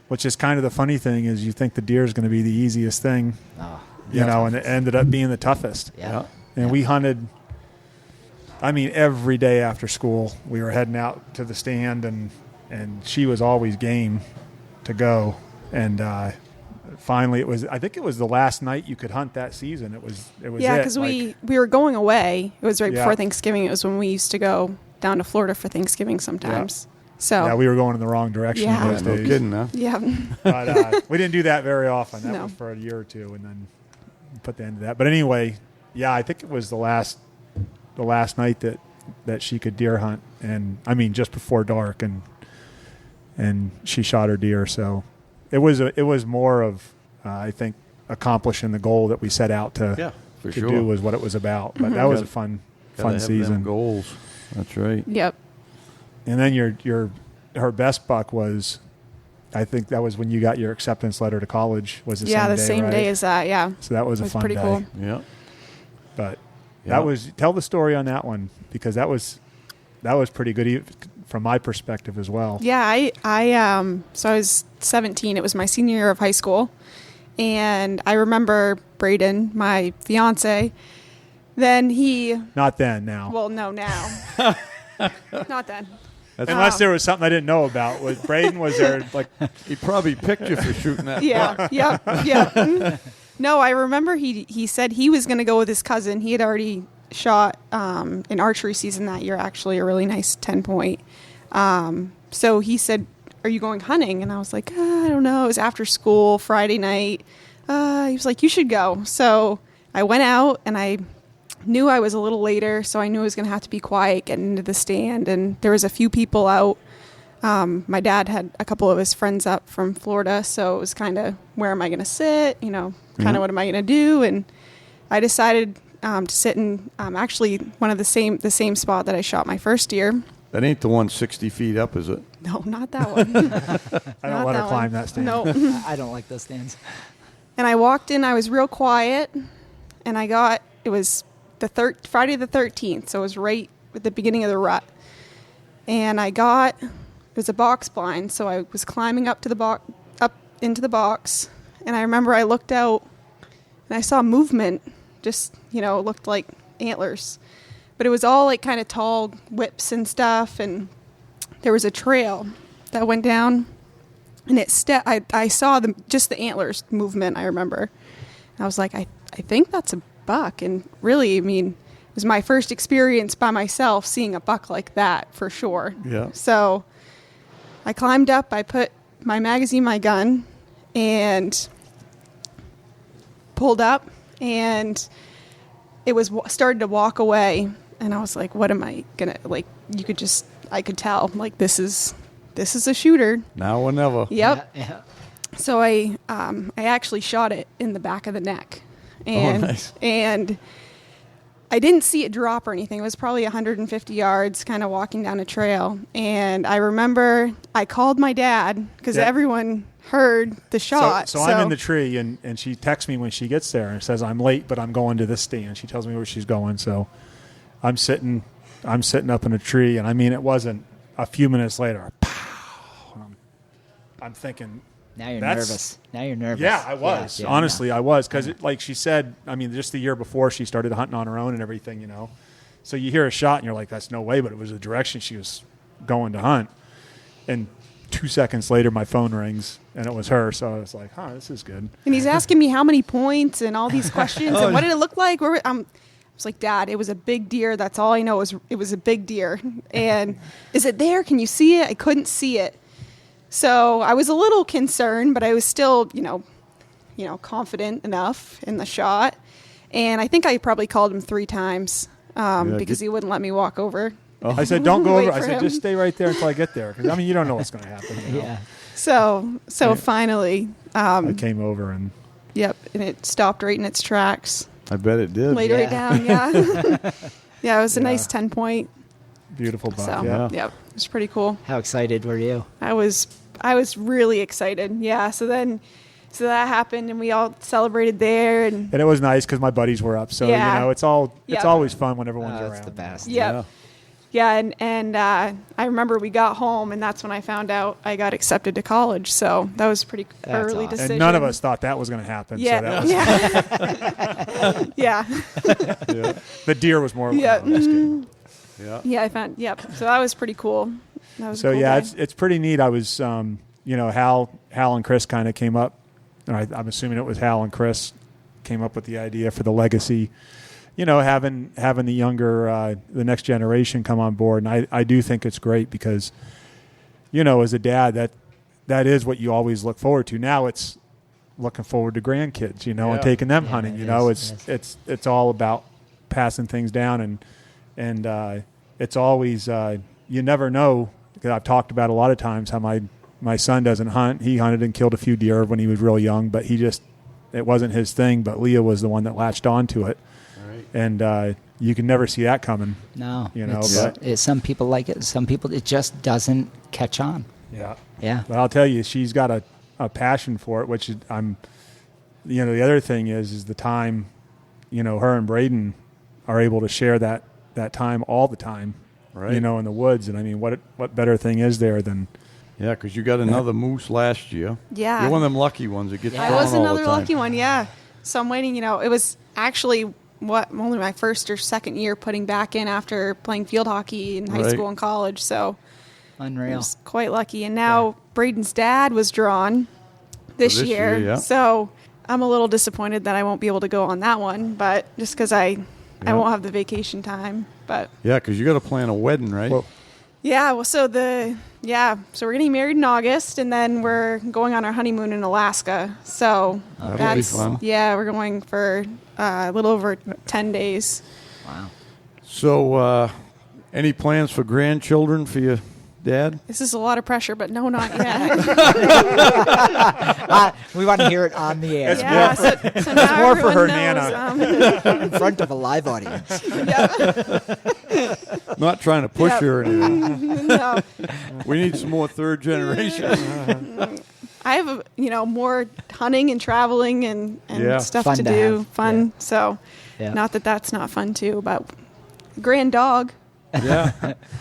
which is kind of the funny thing, is you think the deer is going to be the easiest thing, Oh, and it ended up being the toughest. yeah. And we hunted, every day after school. We were heading out to the stand, and she was always game to go. And finally, I think it was the last night you could hunt that season. It was Yeah, because we were going away. It was right Yeah. before Thanksgiving. It was when we used to go down to Florida for Thanksgiving sometimes. So Yeah, we were going in the wrong direction Yeah. those No days. kidding, huh? yeah. But we didn't do that very often. That No. was for a year or two, and then put the end to that. But anyway, yeah, I think it was the last night that she could deer hunt, and just before dark, and she shot her deer. So it was more of I think accomplishing the goal that we set out to to sure. do was what it was about. But that was a fun Gotta have season. them goals. That's right. Yep. And then her best buck was, I think that was when you got your acceptance letter to college. Was the same day, the same right? day as that. Yeah. So that was a fun pretty day. cool. Yeah. But Yeah. that was, tell the story on that one, because that was pretty good from my perspective as well. Yeah, so I was 17. It was my senior year of high school. And I remember Braden, my fiance, then he... Not then, now. Well, no, now. Not then. Unless there was something I didn't know about. Was Braden, was there, like... He probably picked you for shooting that buck. Yeah. No, I remember he said he was going to go with his cousin. He had already shot an archery season that year, actually, a really nice 10-point. So he said, are you going hunting? And I was like, I don't know. It was after school, Friday night. He was like, you should go. So I went out, and I knew I was a little later, so I knew I was going to have to be quiet, getting into the stand. And there was a few people out. My dad had a couple of his friends up from Florida, so it was kind of, where am I going to sit? Kind of what am I going to do? And I decided to sit in actually one of the same spot that I shot my first deer. That ain't the one 60 feet up, is it? No, not that one. I don't let her climb that stand. No. I don't like those stands. And I walked in, I was real quiet, and it was Friday the 13th, so it was right at the beginning of the rut. And it was a box blind, so I was climbing up into the box, and I remember I looked out, and I saw movement, just, it looked like antlers. But it was all like kind of tall whips and stuff, and there was a trail that went down, and I saw just the antlers movement, I remember. And I was like, I think that's a buck. And really, it was my first experience by myself seeing a buck like that, for sure. Yeah. So I climbed up, I put my magazine, my gun, and pulled up, and it was started to walk away. And I was like, what am I gonna, like, I could tell, like, this is a shooter. Now or never. Yep. Yeah. So I actually shot it in the back of the neck. And, nice. And I didn't see it drop or anything. It was probably 150 yards, kind of walking down a trail. And I remember I called my dad, because everyone heard the shot. So I'm in the tree, and she texts me when she gets there and says, I'm late, but I'm going to this stand. She tells me where she's going. So I'm sitting up in a tree, and it wasn't a few minutes later. Pow! I'm thinking, Now you're nervous. Yeah, I was. Yeah, Honestly, I was, because like she said, just the year before she started hunting on her own and everything, So you hear a shot and you're like, that's no way, but it was the direction she was going to hunt. And 2 seconds later, my phone rings, and it was her. So I was like, this is good. And he's asking me how many points and all these questions and what did it look like? I was like, Dad, it was a big deer. That's all I know it was a big deer. And is it there? Can you see it? I couldn't see it. So I was a little concerned, but I was still, confident enough in the shot. And I think I probably called him 3 times because he wouldn't let me walk over. Oh. I said, don't go Wait over. I for said, him. just stay right there until I get there. Because, you don't know what's going to happen. Yeah. So finally. I came over and... Yep, and it stopped right in its tracks. I bet it did. Laid right down, yeah. Yeah, it was a nice 10-point. Beautiful buck, So, yeah. yep, it was pretty cool. How excited were you? I was really excited. Yeah, so that happened, and we all celebrated there, and it was nice because my buddies were up. So it's always fun when everyone's around. That's the best. Yep. Yeah, and I remember we got home, and that's when I found out I got accepted to college. So that was a pretty early awesome. decision. And none of us thought that was going to happen. Yeah, So that was yeah. The deer was more. Yeah. No, I'm just kidding. Yeah, I found. Yep. So that was pretty cool. That was So a cool yeah, day. it's pretty neat. I was, Hal and Chris kind of came up. I'm assuming it was Hal and Chris came up with the idea for the legacy. Having the younger, the next generation come on board, and I do think it's great because, as a dad, that is what you always look forward to. Now it's looking forward to grandkids, and taking them hunting. It's all about passing things down, and it's always you never know. Because I've talked about a lot of times how my son doesn't hunt. He hunted and killed a few deer when he was real young, but it wasn't his thing. But Lea was the one that latched onto it. and you can never see that coming. No, You know, some people like it. Some people it just doesn't catch on. Yeah. Yeah. But I'll tell you, she's got a passion for it, which I'm. The other thing is the time. Her and Braden are able to share that time all the time. Right. In the woods, and I mean, what better thing is there than? Yeah, because you got another moose last year. Yeah. You're one of them lucky ones that gets I drawn was all another the time. lucky one, yeah. So I'm waiting, it was actually only my first or second year putting back in after playing field hockey in high Right. school and college. So I Unreal. was quite lucky. And now Braden's dad was drawn this this year. year, yeah. So I'm a little disappointed that I won't be able to go on that one, but just because I won't have the vacation time. But Yeah, because you got to plan a wedding, right? Well, so we're getting married in August, and then we're going on our honeymoon in Alaska. So That'll be that's fun. yeah, we're going for a little over 10 days. Wow. So, any plans for grandchildren for your dad? This is a lot of pressure, but no, not yet. We want to hear it on the air yeah, so now more for her everyone Nana. in front of a live audience. Not trying to push you or anything. No. We need some more third generation. I have more hunting and traveling and Yeah. stuff Fun to to do. have. Fun. Yeah. So Yeah. not that that's not fun too, but grand dog. Yeah,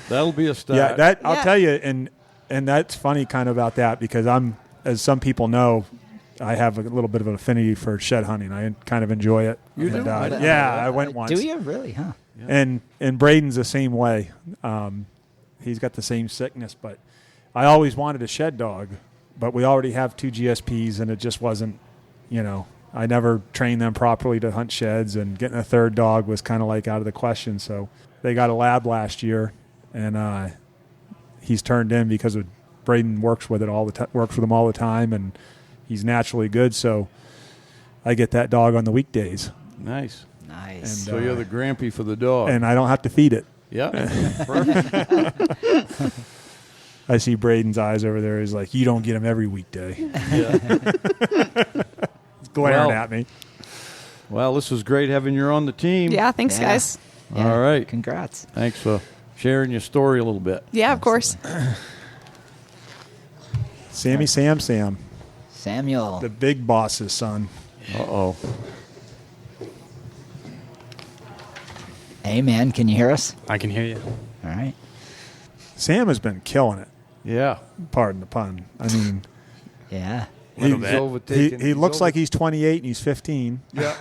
that'll be a start. Yeah, that I'll Yeah. tell you, and that's funny kind of about that because as some people know, I have a little bit of an affinity for shed hunting. I kind of enjoy it. You do? And, I didn't yeah, I went once. Do you really? Huh? And Braden's the same way. He's got the same sickness, but I always wanted a shed dog, but we already have 2 GSPs, and it just wasn't. I never trained them properly to hunt sheds, and getting a third dog was kind of like out of the question. So they got a lab last year, and he's turned in because Braden works with it works with him all the time, and he's naturally good. So I get that dog on the weekdays, Nice. Nice. And, So you're the grampy for the dog. and I don't have to feed it. Yeah. Perfect. I see Braden's eyes over there. He's like, you don't get him every weekday. Yeah. He's glaring Well, at me. Well, this was great having you on the team. Yeah, thanks, Yeah. guys. Yeah. All right. Congrats. Thanks for sharing your story a little bit. Yeah, of course. Sam, Samuel. the big boss's son. Uh-oh. Hey, man, can you hear us? I can hear you. All right. Sam has been killing it. Yeah. Pardon the pun. I mean, Yeah. He's bit. overtaken. he looks like he's 28 and he's 15. Yeah.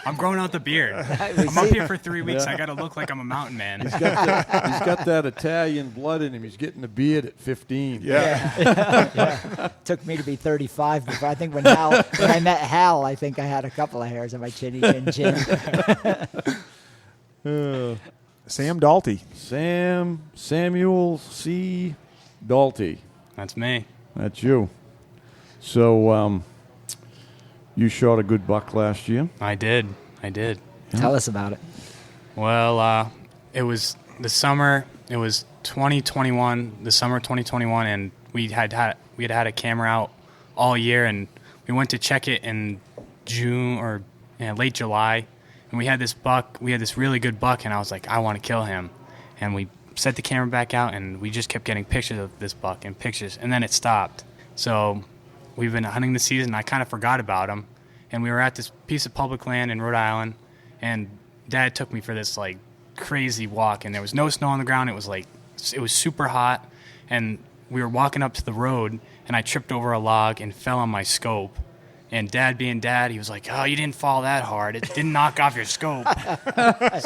I'm growing out the beard. I'm up here for 3 weeks. I got to look like I'm a mountain man. He's got that Italian blood in him. He's getting a beard at 15. Took me to be 35 before. I think when I met Hal, I think I had a couple of hairs on my chinny chin. Sam Dalty. Samuel C. Dalty. That's me. That's you. So, you shot a good buck last year. I did. Tell us about it. Well, it was the summer. It was 2021, the summer of 2021, and we had a camera out all year, and we went to check it in June or late July, and we had this buck. We had this really good buck, and I was like, I want to kill him, and we set the camera back out, and we just kept getting pictures of this buck and pictures, and then it stopped. So we've been hunting the season. I kind of forgot about him, and we were at this piece of public land in Rhode Island, and Dad took me for this like crazy walk, and there was no snow on the ground. It was super hot, and we were walking up to the road, and I tripped over a log and fell on my scope. And Dad, being Dad, he was like, "Oh, you didn't fall that hard. It didn't knock off your scope." So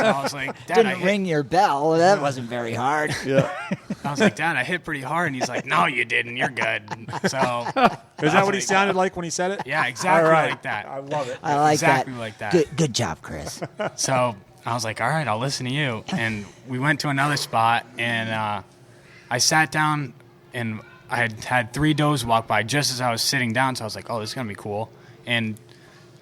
I was like, "Dad, Didn't ring your bell. That wasn't very hard. Yeah. I was like, "Dad, I hit pretty hard." And he's like, "No, you didn't. You're good." So Is that what he sounded like when he said it? yeah, exactly All right. like that. I love it. I like Exactly that. like that. Good job, Chris. So I was like, all right, I'll listen to you. And we went to another spot, and I sat down, and I had 3 does walk by just as I was sitting down, so I was like, oh, this is going to be cool. And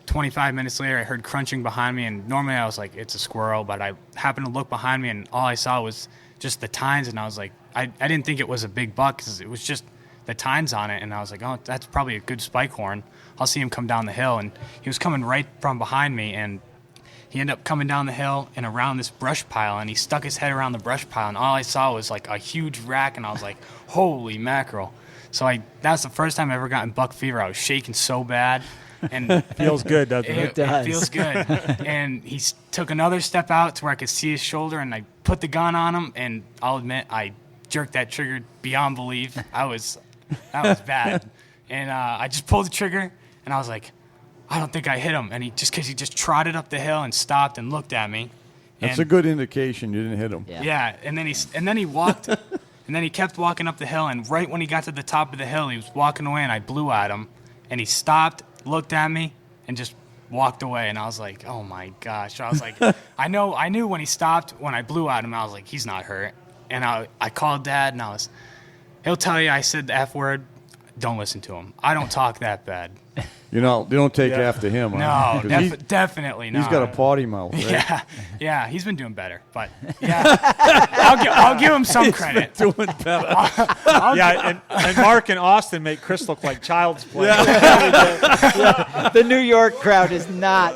25 minutes later, I heard crunching behind me, and normally I was like, it's a squirrel, but I happened to look behind me, and all I saw was just the tines, and I was like, I didn't think it was a big buck because it was just the tines on it, and I was like, oh, that's probably a good spike horn. I'll see him come down the hill, and he was coming right from behind me, and he ended up coming down the hill and around this brush pile, and he stuck his head around the brush pile, and all I saw was like a huge rack, and I was like, holy mackerel. So that's the first time I ever gotten buck fever. I was shaking so bad. And feels good, doesn't it? It does. It feels good. And he took another step out to where I could see his shoulder, and I put the gun on him, and I'll admit I jerked that trigger beyond belief. That was bad. And I just pulled the trigger, and I was like, I don't think I hit him. And he just trotted up the hill and stopped and looked at me. That's a good indication you didn't hit him. Yeah. And then he walked, and then he kept walking up the hill. And right when he got to the top of the hill, he was walking away, and I blew at him. And he stopped, looked at me, and just walked away. And I was like, oh my gosh. I was like, I knew when he stopped, when I blew at him, I was like, he's not hurt. And I called Dad, and he'll tell you I said the F word. Don't listen to him. I don't talk that bad. You don't take after him. No, definitely not. He's got a potty mouth, right? Yeah, he's been doing better. But yeah, I'll give him some credit. Doing better. And Mark and Austin make Chris look like child's play. The New York crowd is not.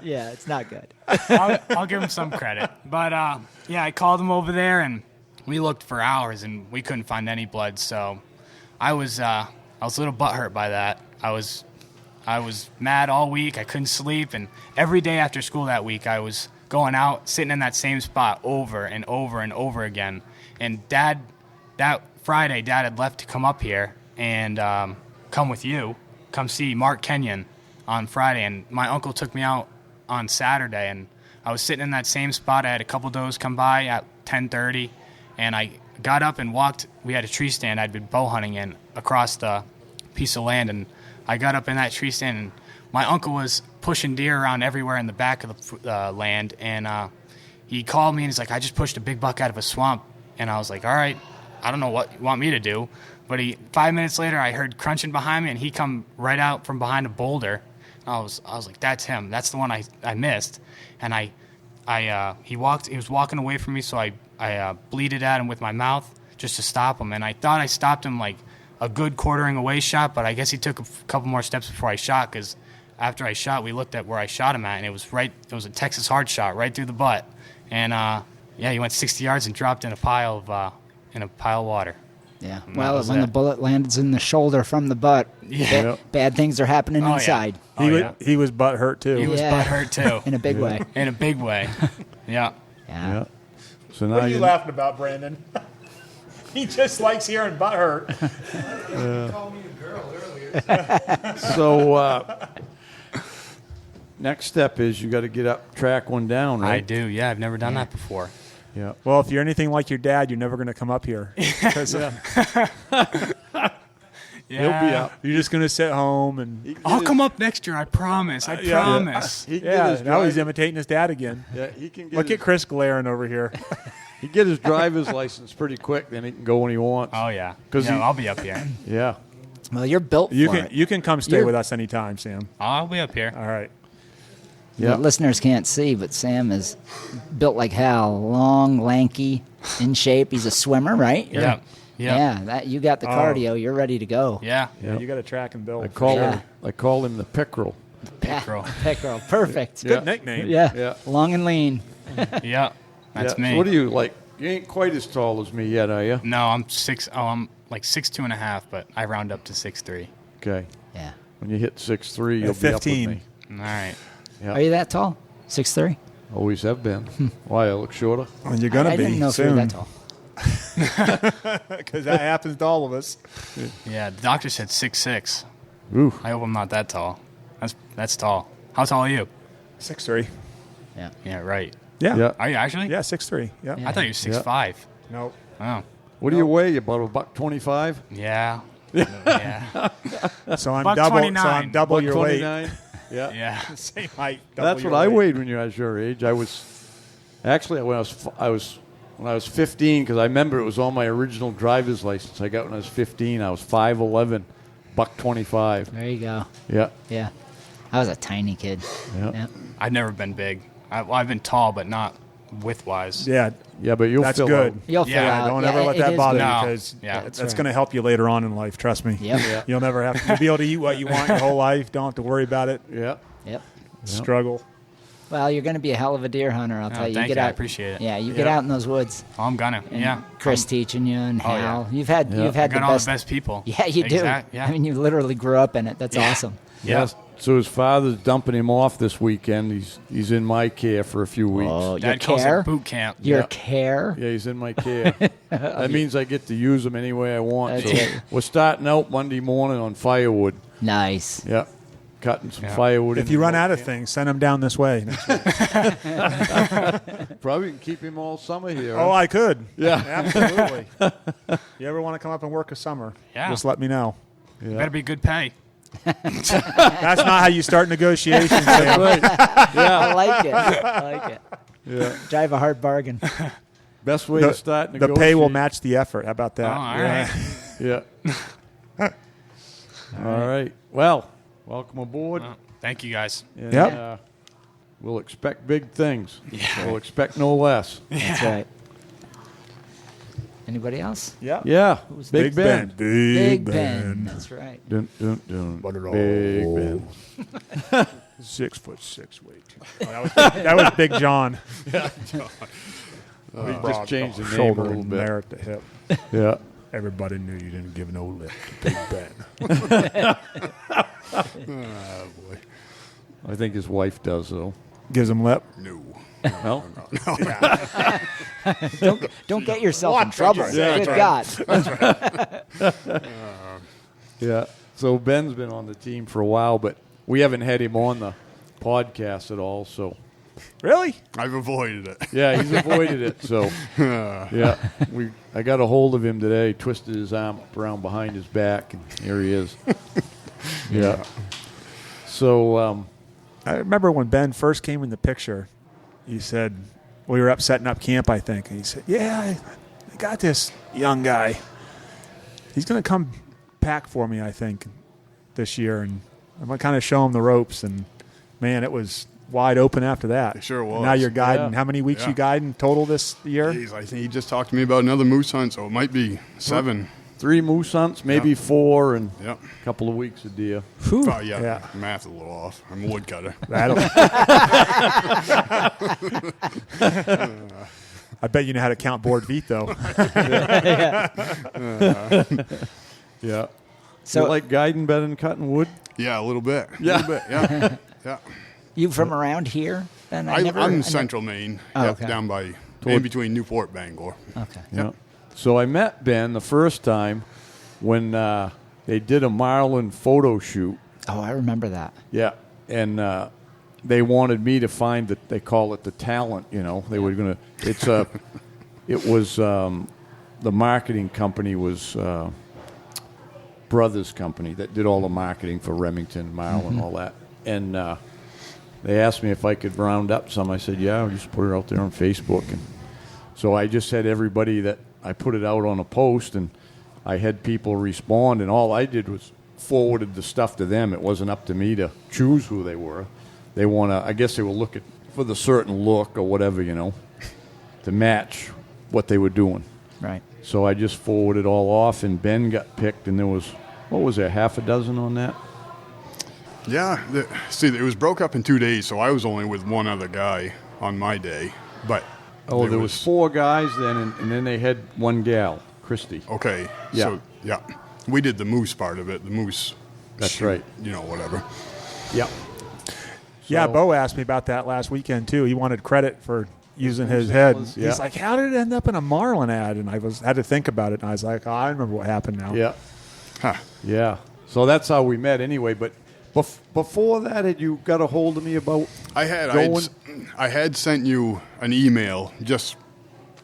Yeah, it's not good. I'll give him some credit. But I called him over there, and we looked for hours, and we couldn't find any blood. So I was a little butthurt by that. I was mad all week. I couldn't sleep, and every day after school that week, I was going out, sitting in that same spot over and over and over again. And that Friday, Dad had left to come up here and come see Mark Kenyon on Friday. And my uncle took me out on Saturday, and I was sitting in that same spot. I had a couple does come by at 10:30, and I got up and walked. We had a tree stand I'd been bow hunting in across the piece of land, and I got up in that tree stand, and my uncle was pushing deer around everywhere in the back of the land, and he called me, and he's like, I just pushed a big buck out of a swamp. And I was like, all right, I don't know what you want me to do. But 5 minutes later, I heard crunching behind me, and he come right out from behind a boulder. I was like, that's him. That's the one I missed. And he was walking away from me, so I bleated at him with my mouth just to stop him. And I thought I stopped him like a good quartering away shot, but I guess he took a couple more steps before I shot, because after I shot, we looked at where I shot him at, and it was a Texas hard shot right through the butt. And he went 60 yards and dropped in a pile of water. Yeah. Well, when the bullet lands in the shoulder from the butt, bad things are happening inside. He was butt hurt too. He was butt hurt too. In a big way. In a big way. Yeah. Yeah. So now what are you laughing about, Brandon? He just likes hearing butt hurt. You called me a girl earlier. So next step is you got to get up, track one down, right? I do. Yeah, I've never done that before. Yeah. Well, if you're anything like your dad, you're never going to come up here. He'll be up. You're just going to sit home and. I'll come up next year. I promise. I promise. Now he's imitating his dad again. Yeah, he can. Look at Chris glaring over here. He get his driver's license pretty quick, then he can go when he wants. Oh yeah, I'll be up here. Yeah. Well, you're built for it. You can come stay with us anytime, Sam. I'll be up here. All right. Yeah. Listeners can't see, but Sam is built like Hal, long, lanky, in shape. He's a swimmer, right? Yeah. Yeah. You got the cardio. You're ready to go. Yeah. You got a track and build. I call him the pickerel. Pickerel. Perfect. Good nickname. Yeah. Long and lean. Yeah. That's me. So what are you like? You ain't quite as tall as me yet, are you? No, I'm 6'. Oh, I'm like 6'2.5", but I round up to 6'3". Okay. Yeah. When you hit 6'3", you'll 15. be up with me. All right. Yeah. Are you that tall? 6'3"? Always have been. Why, I look shorter? Well, you're going to be didn't know soon. if you were that tall. Because that happens to all of us. Yeah, the doctor said 6'6". Ooh. I hope I'm not that tall. That's tall. How tall are you? 6'3". Yeah. Yeah, right. Yeah. Are you actually? Yeah, 6'3". Yeah. I thought you were 6'5". Nope. Oh. What do you weigh? You about $1.25? Yeah. Yeah. So I'm Buck double. 29. So I'm double your weight. 29? Yeah. Yeah. Same height. That's what I weighed when I was your age. I was actually when I was 15, because I remember it was on my original driver's license I got when I was 15. I was 5'11", $1.25. There you go. Yeah. Yeah. I was a tiny kid. Yeah. I've never been big. I've been tall, but not width-wise. Yeah. Yeah, but you'll That's fill good. out. You'll fill Yeah, out. don't ever let that bother you, because that's right. going to help you later on in life. Trust me. Yep. You'll never have to be able to eat what you want your whole life. Don't have to worry about it. Yeah. Yep. Struggle. Well, you're going to be a hell of a deer hunter, I'll tell you. Thank get you. out, I appreciate it. Yeah, you get out in those woods. Oh, I'm gonna. And Yeah. Chris teaching you and Oh, yeah. Hal. You've had I got the all best. the best people. Yeah, you do. Yeah. I mean, you literally grew up in it. That's awesome. Yeah. So his father's dumping him off this weekend. He's in my care for a few weeks. Oh, your Dad calls care? it boot camp. Your care? Yeah, he's in my care. That means I get to use him any way I want. That's So right. we're starting out Monday morning on firewood. Nice. Yeah, cutting some firewood. If you run out of things, send them down this way. Probably can keep him all summer here. Oh, I could. Yeah. Absolutely. You ever want to come up and work a summer? Yeah. Just let me know. Better be good pay. That's not how you start negotiations. Sam. Right. Yeah. I like it. I like it. Yeah. Drive a hard bargain. Best way to start The negotiating. pay will match the effort. How about that? Oh, all right. Yeah. All right. Well, welcome aboard. Well, thank you guys. And, Yep. We'll expect big things. Yeah. We'll expect no less. That's right. Anybody else? Yeah. Yeah. Big Ben. Big Ben. That's right. Dun, dun, dun. But it all- Big Ben. 6'6" weight. Oh, that was Big John. We just changed the name a Shoulder little and bit. there at the hip. Yeah. Everybody knew you didn't give no lip to Big Ben. I think his wife does, though. Gives him lip. No. No? Don't get yourself in trouble. Good God. Yeah. So Ben's been on the team for a while, but we haven't had him on the podcast at all. So Really? I've avoided it. yeah, he's avoided it. So yeah, I got a hold of him today. Twisted his arm up around behind his back, and here he is. Yeah. So I remember when Ben first came in the picture, he said, we were up setting up camp, I think. And he said, yeah, I got this young guy. He's going to come pack for me, I think, this year. And I'm going to kind of show him the ropes. And, man, it was wide open after that. It sure was. And now you're guiding. Yeah. How many weeks Yeah. you guiding total this year? Jeez, I think he just talked to me about another moose hunt, so it might be 7. 3 moose hunts, maybe 4, and Yep. a couple of weeks of deer. Oh, yeah. Yeah. Math is a little off. I'm a woodcutter. I bet you know how to count board feet, though. Yeah. So- you like guiding better than cutting wood? Yeah, a little bit. Yeah. A little bit, yeah. Yeah. You from around here? Ben? I'm Central Maine, Oh, yep, okay. down by, in between Newport, Bangor. Okay. Yeah. So I met Ben the first time when they did a Marlin photo shoot. Oh, I remember that. Yeah. And they wanted me to find they call it the talent, you know. They were going to, it was, the marketing company was Brothers Company that did all the marketing for Remington, Marlin, all that. And they asked me if I could round up some. I said, yeah, I'll just put it out there on Facebook. And so I just had everybody that I put it out on a post, and I had people respond, and all I did was forwarded the stuff to them. It wasn't up to me to choose who they were. They want to, I guess they were looking for the certain look or whatever, you know, to match what they were doing. Right. So I just forwarded all off, and Ben got picked, and there was, what was there, half a dozen on that? Yeah. It was broke up in 2 days, so I was only with one other guy on my day. But Oh, there was 4 guys then, and then they had 1 gal, Christy. Okay. Yeah. So, yeah. We did the moose part of it. The moose. That's shoot, right. You know, whatever. Yep. Yeah, So- Bo asked me about that last weekend, too. He wanted credit for using his head. Yeah. He's like, how did it end up in a Marlin ad? And I had to think about it, and I was like, oh, I remember what happened now. Yeah. Huh. Yeah. So that's how we met anyway. But before that, had you got a hold of me about I going? had sent you an email just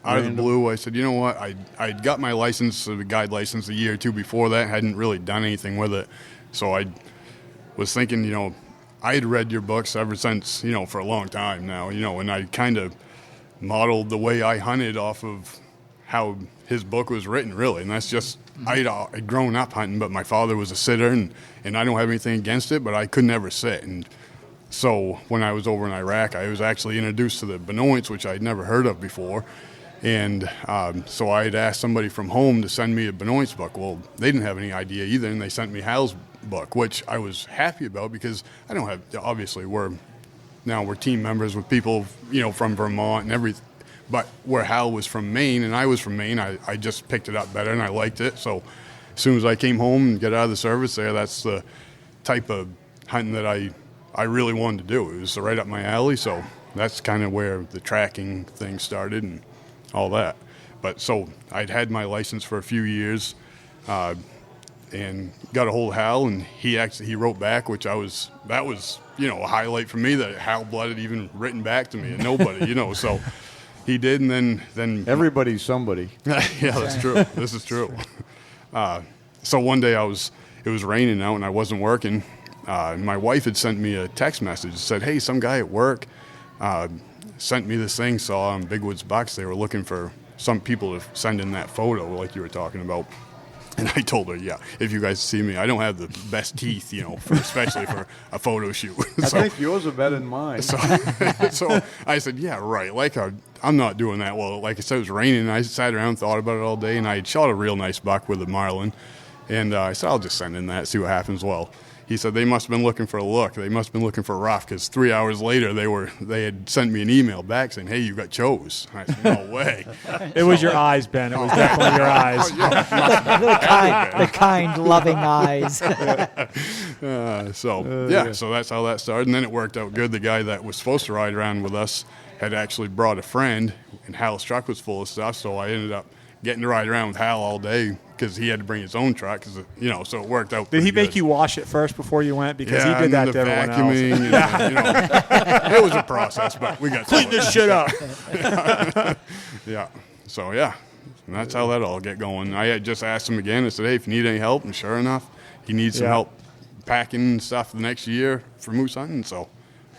out of the Random. blue. I said, you know what? I'd got my license, the guide license, a year or two before that. Hadn't really done anything with it. So I was thinking, you know, I had read your books ever since, you know, for a long time now, you know, and I kind of modeled the way I hunted off of how his book was written, really. And that's just, I'd grown up hunting, but my father was a sitter, and I don't have anything against it, but I could never sit. And so when I was over in Iraq, I was actually introduced to the Benoits, which I'd never heard of before. And so I had asked somebody from home to send me a Benoits book. Well, they didn't have any idea either, and they sent me Hal's book, which I was happy about because I don't have, obviously we're now we're team members with people, from Vermont and everything. But where Hal was from Maine and I was from Maine, I just picked it up better and I liked it. So as soon as I came home and got out of the service there, that's the type of hunting that I really wanted to do. It was right up my alley, so that's kind of where the tracking thing started and all that. But so I'd had my license for a few years and got a hold of Hal, and he wrote back, that was a highlight for me that Hal Blood had even written back to me, and nobody, so he did, and then Everybody's somebody. yeah, that's true. This is true. So one day it was raining out and I wasn't working. My wife had sent me a text message that said, hey, some guy at work sent me this thing, saw on Big Woods Bucks. They were looking for some people to send in that photo like you were talking about. And I told her, yeah, if you guys see me, I don't have the best teeth, especially for a photo shoot. I think yours are better than mine. So I said, yeah, right. I'm not doing that. Well, like I said, it was raining, and I sat around and thought about it all day, and I had shot a real nice buck with a marlin. And I said, I'll just send in that, see what happens. Well, he said they must have been looking for a look. They must have been looking for a rough, because 3 hours later they had sent me an email back saying, hey, you got chose. I said, no way. It was your eyes, Ben. It was definitely your eyes. The kind, loving eyes. So that's how that started. And then it worked out good. The guy that was supposed to ride around with us had actually brought a friend, and Hal's truck was full of stuff, so I ended up getting to ride around with Hal all day because he had to bring his own truck, so it worked out. Did he make good. you wash it first before you went? Because yeah, he did that and to everyone vacuuming else. it was a process, but we got Clean this shit up. Yeah. So, yeah, and that's how that all get going. I had just asked him again. I said, hey, if you need any help, and sure enough, he needs some help packing stuff the next year for moose hunting, so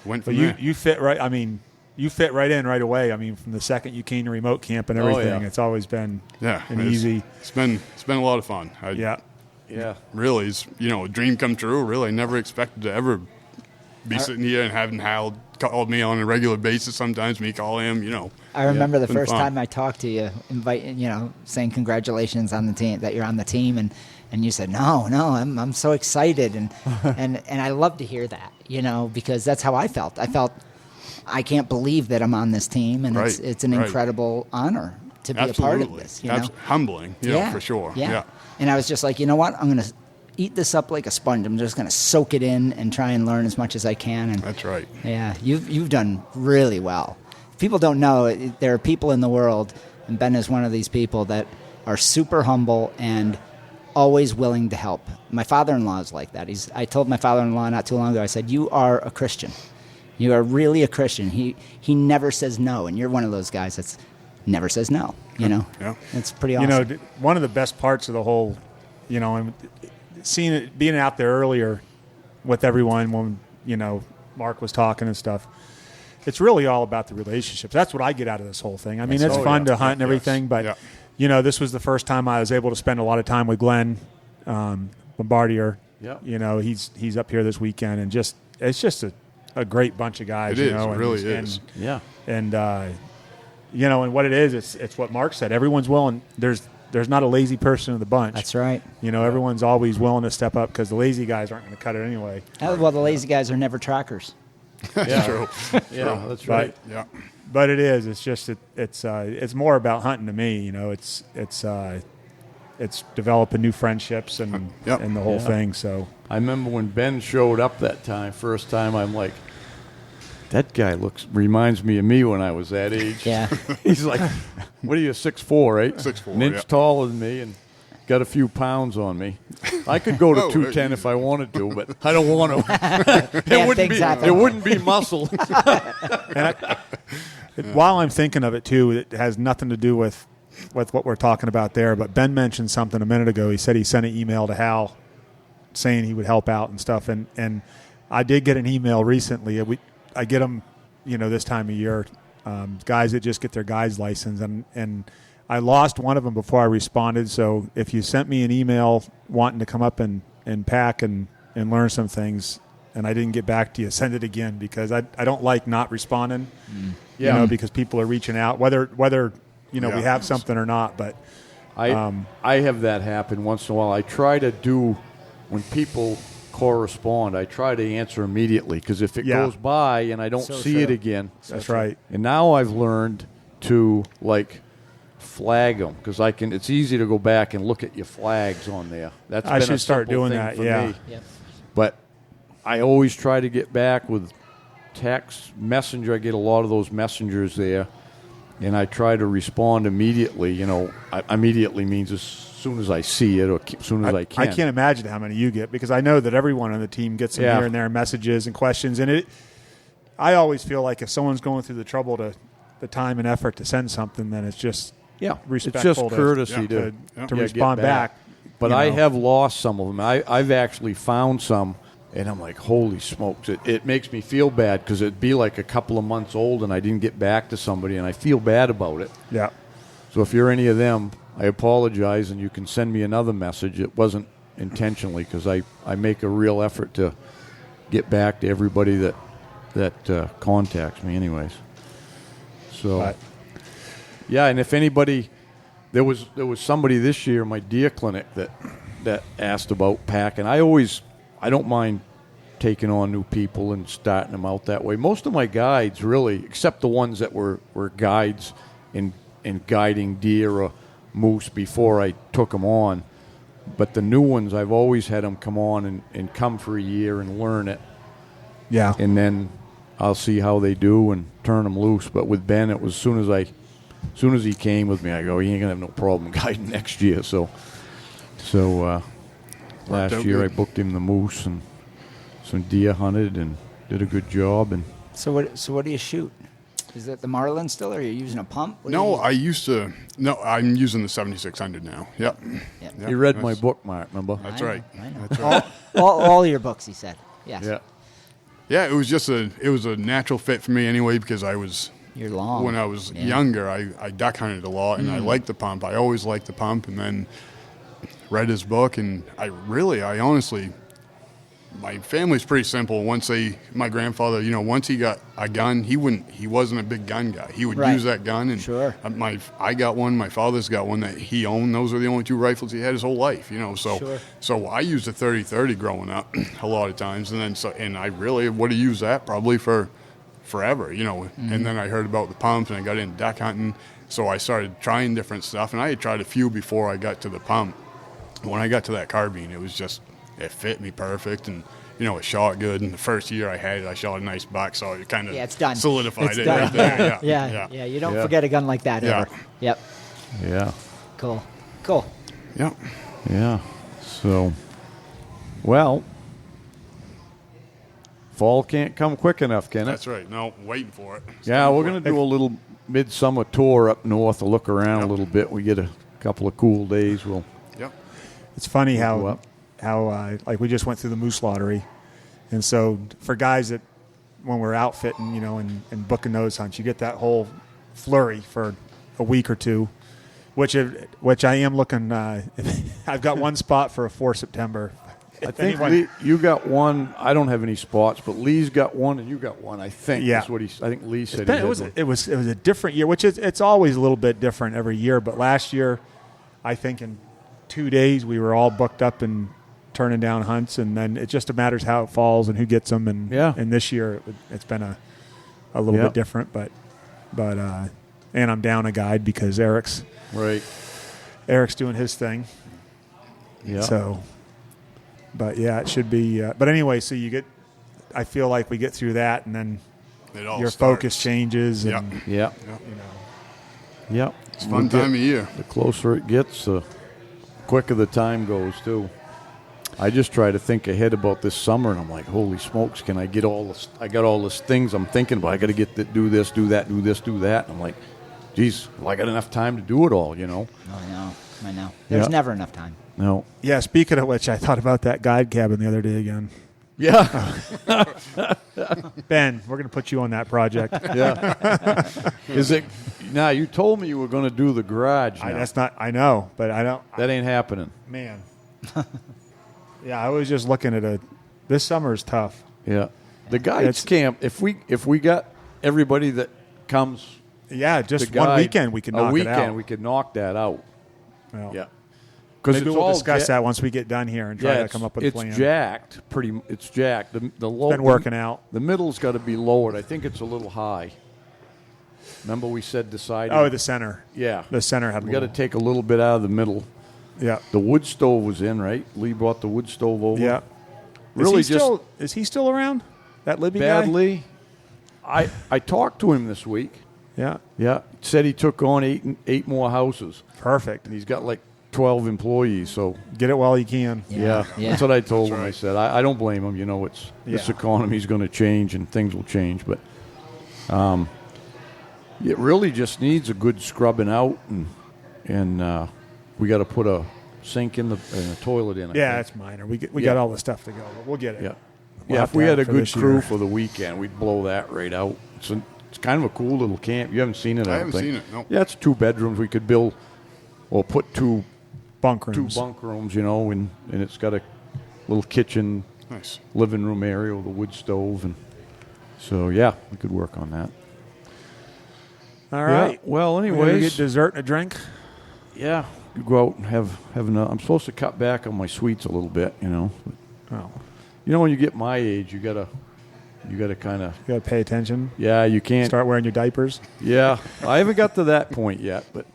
went from there. You fit right. I mean, you fit right in right away. I mean, from the second you came to remote camp and everything, it's always been easy. It's been a lot of fun. Really, it's a dream come true. Really, I never expected to ever be sitting here and having Hal call me on a regular basis. Sometimes me call him. I remember the first fun. time I talked to you, saying congratulations on the team, that you're on the team, and you said no, I'm so excited, and I love to hear that, because that's how I felt. I can't believe that I'm on this team, and it's an incredible honor to be a part of this. Humbling, for sure. Yeah. And I was just like, you know what? I'm going to eat this up like a sponge. I'm just going to soak it in and try and learn as much as I can. And that's right. Yeah, you've done really well. People don't know there are people in the world, and Ben is one of these people that are super humble and always willing to help. My father-in-law is like that. I told my father-in-law not too long ago, I said, you are a Christian. You are really a Christian. He never says no, and you're one of those guys that's never says no. Yeah. It's pretty awesome. One of the best parts of the whole, and seeing it, being out there earlier with everyone when Mark was talking and stuff. It's really all about the relationships. That's what I get out of this whole thing. I mean, it's fun to hunt and everything, but this was the first time I was able to spend a lot of time with Glenn Bombardier. Yeah. He's up here this weekend, and it's just a great bunch of guys. It really is. And and what it is, it's what Mark said. Everyone's willing. There's not a lazy person in the bunch. That's right. Everyone's always willing to step up because the lazy guys aren't going to cut it anyway. Well, the lazy guys are never trackers. That's true. Yeah, that's right. But it is. It's just it's more about hunting to me. It's developing new friendships and the whole thing. So I remember when Ben showed up that first time, I'm like, that guy reminds me of me when I was that age. Yeah. He's like, what are you, 6'4", right? 6'4", an inch taller than me and got a few pounds on me. I could go to 210 if I wanted to, but I don't want to. It wouldn't be muscle. While I'm thinking of it, too, it has nothing to do with what we're talking about there, but Ben mentioned something a minute ago. He said he sent an email to Hal saying he would help out and stuff, and I did get an email recently. I get them, this time of year, guys that just get their guide's license, and I lost one of them before I responded. So if you sent me an email wanting to come up and pack and learn some things, and I didn't get back to you, send it again, because I don't like not responding. Because people are reaching out, whether we have something or not. But I have that happen once in a while. I try to do when people correspond. I try to answer immediately because if it goes by and I don't see it again, that's right. And now I've learned to flag them because I can. It's easy to go back and look at your flags on there. I should start doing that. Yeah. Yep. But I always try to get back with text, messenger. I get a lot of those messengers there, and I try to respond immediately. Immediately means as soon as I see it or as soon as I can. I can't imagine how many you get because I know that everyone on the team gets some here and there messages and questions. And I always feel like if someone's going through the trouble the time and effort to send something, then it's just respectful. It's just courtesy to respond back. But I have lost some of them. I've actually found some, and I'm like, holy smokes. It makes me feel bad because it'd be like a couple of months old and I didn't get back to somebody, and I feel bad about it. Yeah. So if you're any of them, I apologize, and you can send me another message. It wasn't intentionally because I make a real effort to get back to everybody that contacts me anyways. So, and if anybody, there was somebody this year in my deer clinic that asked about packing. I don't mind taking on new people and starting them out that way. Most of my guides, really, except the ones that were guides in guiding deer or moose before I took them on, but the new ones, I've always had them come on and come for a year and learn it. Yeah. And then I'll see how they do and turn them loose. But with Ben, it was as soon as he came with me, I go, he ain't gonna have no problem guiding next year. So last year I booked him the moose and some deer hunted and did a good job. And so what do you shoot? Is it the Marlin still, or are you using a pump? I'm using the 7600 now. Yep. You read my book, Mark, remember? That's right. I know. That's right. all your books, he said. Yes. Yeah. Yeah, it was a natural fit for me anyway because You're long. When I was younger, I duck hunted a lot, and I liked the pump. I always liked the pump, and then read his book, and I honestly, my family's pretty simple. My grandfather, once he got a gun, he wasn't a big gun guy. He would use that gun, and I got one. My father's got one that he owned. Those are the only two rifles he had his whole life, So I used a 30-30 growing up a lot of times, and I really would have used that probably for forever, And then I heard about the pump, and I got into duck hunting, so I started trying different stuff, and I had tried a few before I got to the pump. When I got to that carbine, it fit me perfect, and it shot good. And the first year I had it, I shot a nice buck, so it kind of solidified it right there. Yeah. You don't forget a gun like that ever. Yep. Yeah. Cool. Yep. Yeah. So, well, fall can't come quick enough, can it? That's right. No, waiting for it. Yeah, we're going to do a little midsummer tour up north to look around a little bit. We get a couple of cool days. It's funny how like we just went through the moose lottery, and so for guys that when we're outfitting, and booking those hunts, you get that whole flurry for a week or two, which I am looking. I've got one spot for a 4 September. I think Lee, you got one. I don't have any spots, but Lee's got one, and you got one. I think. Yeah. That's what I think Lee said. It was a different year, which it's always a little bit different every year. But last year, I think in 2 days we were all booked up and turning down hunts, and then it just matters how it falls and who gets them. And and this year it's been a little bit different, but and I'm down a guide because Eric's doing his thing. Yeah. So. But it should be. But anyway, so I feel like we get through that, and then your focus changes. And, It's a fun time of year. The closer it gets, the quicker the time goes too. I just try to think ahead about this summer, and I'm like, holy smokes, can I get all this? I got all these things I'm thinking about. I got to do this, do that, do this, do that. And I'm like, geez, well, I got enough time to do it all, Oh, I know. There's never enough time. No. Yeah, speaking of which, I thought about that guide cabin the other day again. Yeah. Ben, we're going to put you on that project. Yeah. Is it? Now, you told me you were going to do the garage. I know, but I don't. That ain't happening. Man. Yeah, I was just looking at this summer is tough. Yeah. The guides camp, if we got everybody that comes. Yeah, just one weekend we could knock it out. We could knock that out. Well, yeah. because Maybe we'll discuss that once we get done here and try to come up with a plan. It's jacked. It's jacked. The low, been working out. The middle's got to be lowered. I think it's a little high. Remember we said deciding. Oh, the center. Yeah. The center had. We got to take a little bit out of the middle. Yeah. The wood stove was in, right? Lee brought the wood stove over. Yeah. Really, is he still around? That Libby guy? Badly. I talked to him this week. Yeah. Yeah. Said he took on eight more houses. Perfect. And he's got like 12 employees. So get it while you can. Yeah. That's what I told him. Right. I said I don't blame him. You know, this economy's going to change and things will change, but it really just needs a good scrubbing out, and we got to put a sink in the toilet in. Yeah, it's minor. We got all the stuff to go, but we'll get it. Yeah. We'll if we had a good crew for the weekend, we'd blow that right out. It's kind of a cool little camp. You haven't seen it, I don't think. I haven't seen it, no. Yeah, it's 2 bedrooms. We could build or put 2 bunk rooms. 2 bunk rooms, you know, and it's got a little kitchen, nice living room area with a wood stove. And so, yeah, we could work on that. All right. Yeah. Well, anyways. Get dessert and a drink? Yeah. Go out and have another. I'm supposed to cut back on my sweets a little bit, you know. Oh. You know, when you get my age, you gotta kind of. You gotta pay attention. Yeah, you can't start wearing your diapers. Yeah, I haven't got to that point yet, but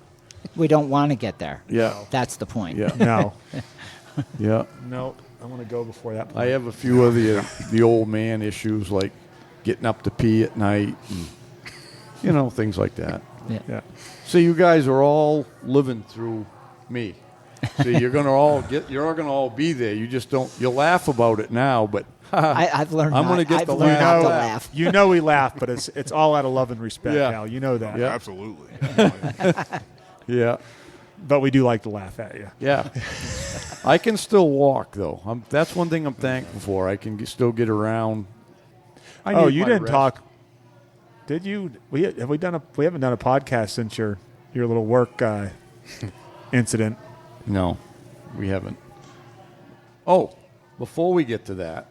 we don't want to get there. Yeah, that's the point. Yeah, no. Yeah, no. I want to go before that point. I have a few of the old man issues, like getting up to pee at night, and, you know, things like that. Yeah. So you guys are all living through me. So you're gonna all be there. You just don't. You laugh about it now, but I've learned. I'm gonna get the laugh. You know we laugh, but it's all out of love and respect, Al. You know that. Yeah, absolutely. Yeah, but we do like to laugh at you. Yeah, I can still walk though. That's one thing I'm thankful for. I can still get around. You didn't talk. Did you? We haven't done a podcast since your little work incident. No, we haven't. Oh, before we get to that,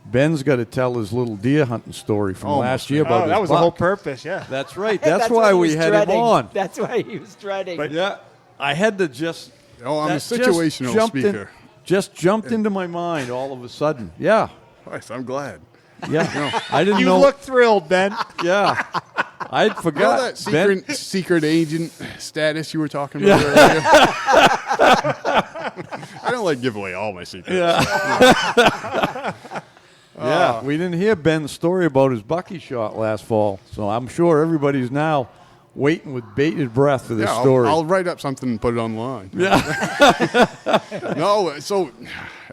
Ben's got to tell his little deer hunting story from last year about his that was buck. the whole purpose, yeah. That's right. That's why we had him on. That's why he was dreading. But yeah, I had to just. Oh, I'm a situational speaker. Just jumped into my mind all of a sudden. Yeah. Nice, I'm glad. Yeah. No, I didn't know. You look thrilled, Ben. Yeah. I'd forgot. You know that secret agent status you were talking about earlier? I don't like give away all my secrets. Yeah. Yeah, we didn't hear Ben's story about his bucky shot last fall, so I'm sure everybody's now waiting with bated breath for this story. I'll write up something and put it online. Yeah. No, so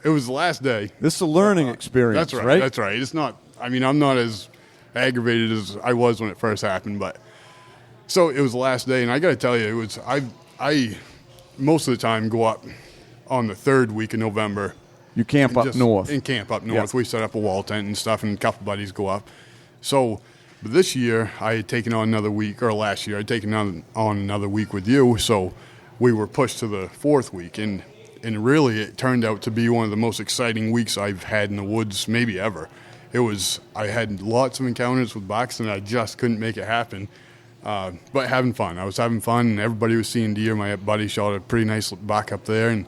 it was the last day. This is a learning experience, That's right. That's right. It's not. I mean, I'm not as aggravated as I was when it first happened, but so it was the last day, and I got to tell you, it was I most of the time go up on the 3rd week of November. You camp up north. And camp up north. Yeah. We set up a wall tent and stuff, and a couple buddies go up. So but this year, I had taken on another week, or last year, I had taken on another week with you, so we were pushed to the 4th week, and really it turned out to be one of the most exciting weeks I've had in the woods, maybe ever. I had lots of encounters with bucks, and I just couldn't make it happen. But having fun. I was having fun, and everybody was seeing deer. My buddy shot a pretty nice buck up there. And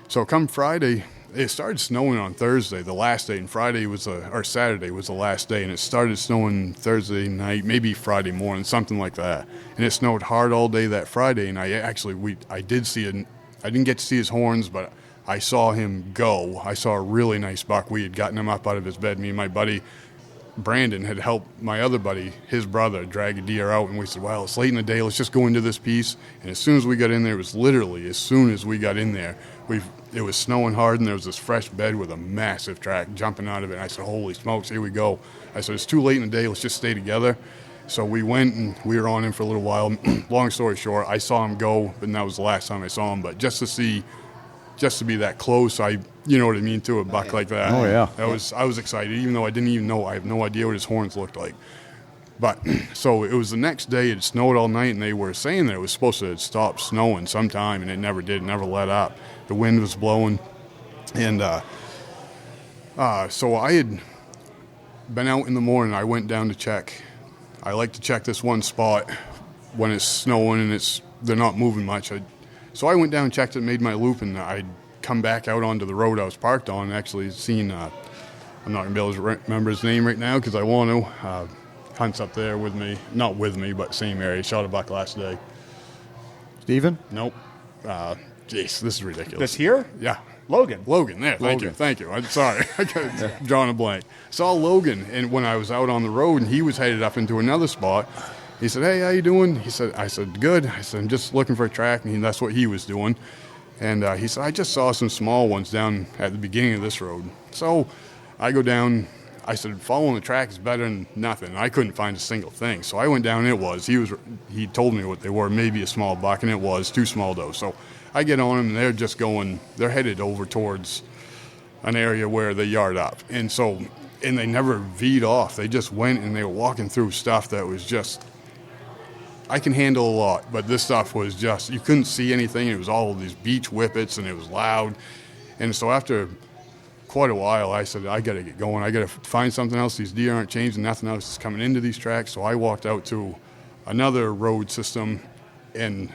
so come Friday, it started snowing on Thursday, the last day, and Saturday was the last day, and it started snowing Thursday night, maybe Friday morning, something like that. And it snowed hard all day that Friday, and I did see it. I didn't get to see his horns, but I saw him go. I saw a really nice buck. We had gotten him up out of his bed. Me and my buddy Brandon had helped my other buddy, his brother, drag a deer out, and we said, well, it's late in the day, let's just go into this piece. And as soon as we got in there, it was literally as soon as we got in there, it was snowing hard, and there was this fresh bed with a massive track jumping out of it. And I said, holy smokes, here we go. I said, it's too late in the day, let's just stay together. So we went, and we were on him for a little while. Long story short, I saw him go, and that was the last time I saw him. But just to be that close, you know what I mean, to a buck like that. Oh, yeah. I was excited, even though I didn't even know. I have no idea what his horns looked like. But so it was the next day. It snowed all night, and they were saying that it was supposed to stop snowing sometime, and it never did. It never let up. The wind was blowing, and so I had been out in the morning. I went down to check. I like to check this one spot when it's snowing and they're not moving much. So I went down, checked it, made my loop, and I'd come back out onto the road I was parked on and actually seen, I'm not going to be able to remember his name right now because I want to. Hunt's up there with me. Not with me, but same area. Shot a buck last day. Steven? Nope. Jeez, this is ridiculous. This here? Yeah. Logan. There. Thank you. I'm sorry. I got drawn a blank. Saw Logan, and when I was out on the road, and he was headed up into another spot, he said, "Hey, how you doing?" I said, "Good." I said, "I'm just looking for a track," and that's what he was doing. And he said, "I just saw some small ones down at the beginning of this road." So I go down. I said, "Following the track is better than nothing." I couldn't find a single thing. So I went down, and it was. He told me what they were, maybe a small buck, and it was 2 small does. So I get on them, and they're just going, they're headed over towards an area where they yard up. And they never V'd off. They just went, and they were walking through stuff that was just, I can handle a lot, but this stuff was just, you couldn't see anything. It was all of these beach whippets, and it was loud. And so after quite a while, I said, I got to get going. I got to find something else. These deer aren't changing. Nothing else is coming into these tracks. So I walked out to another road system. And,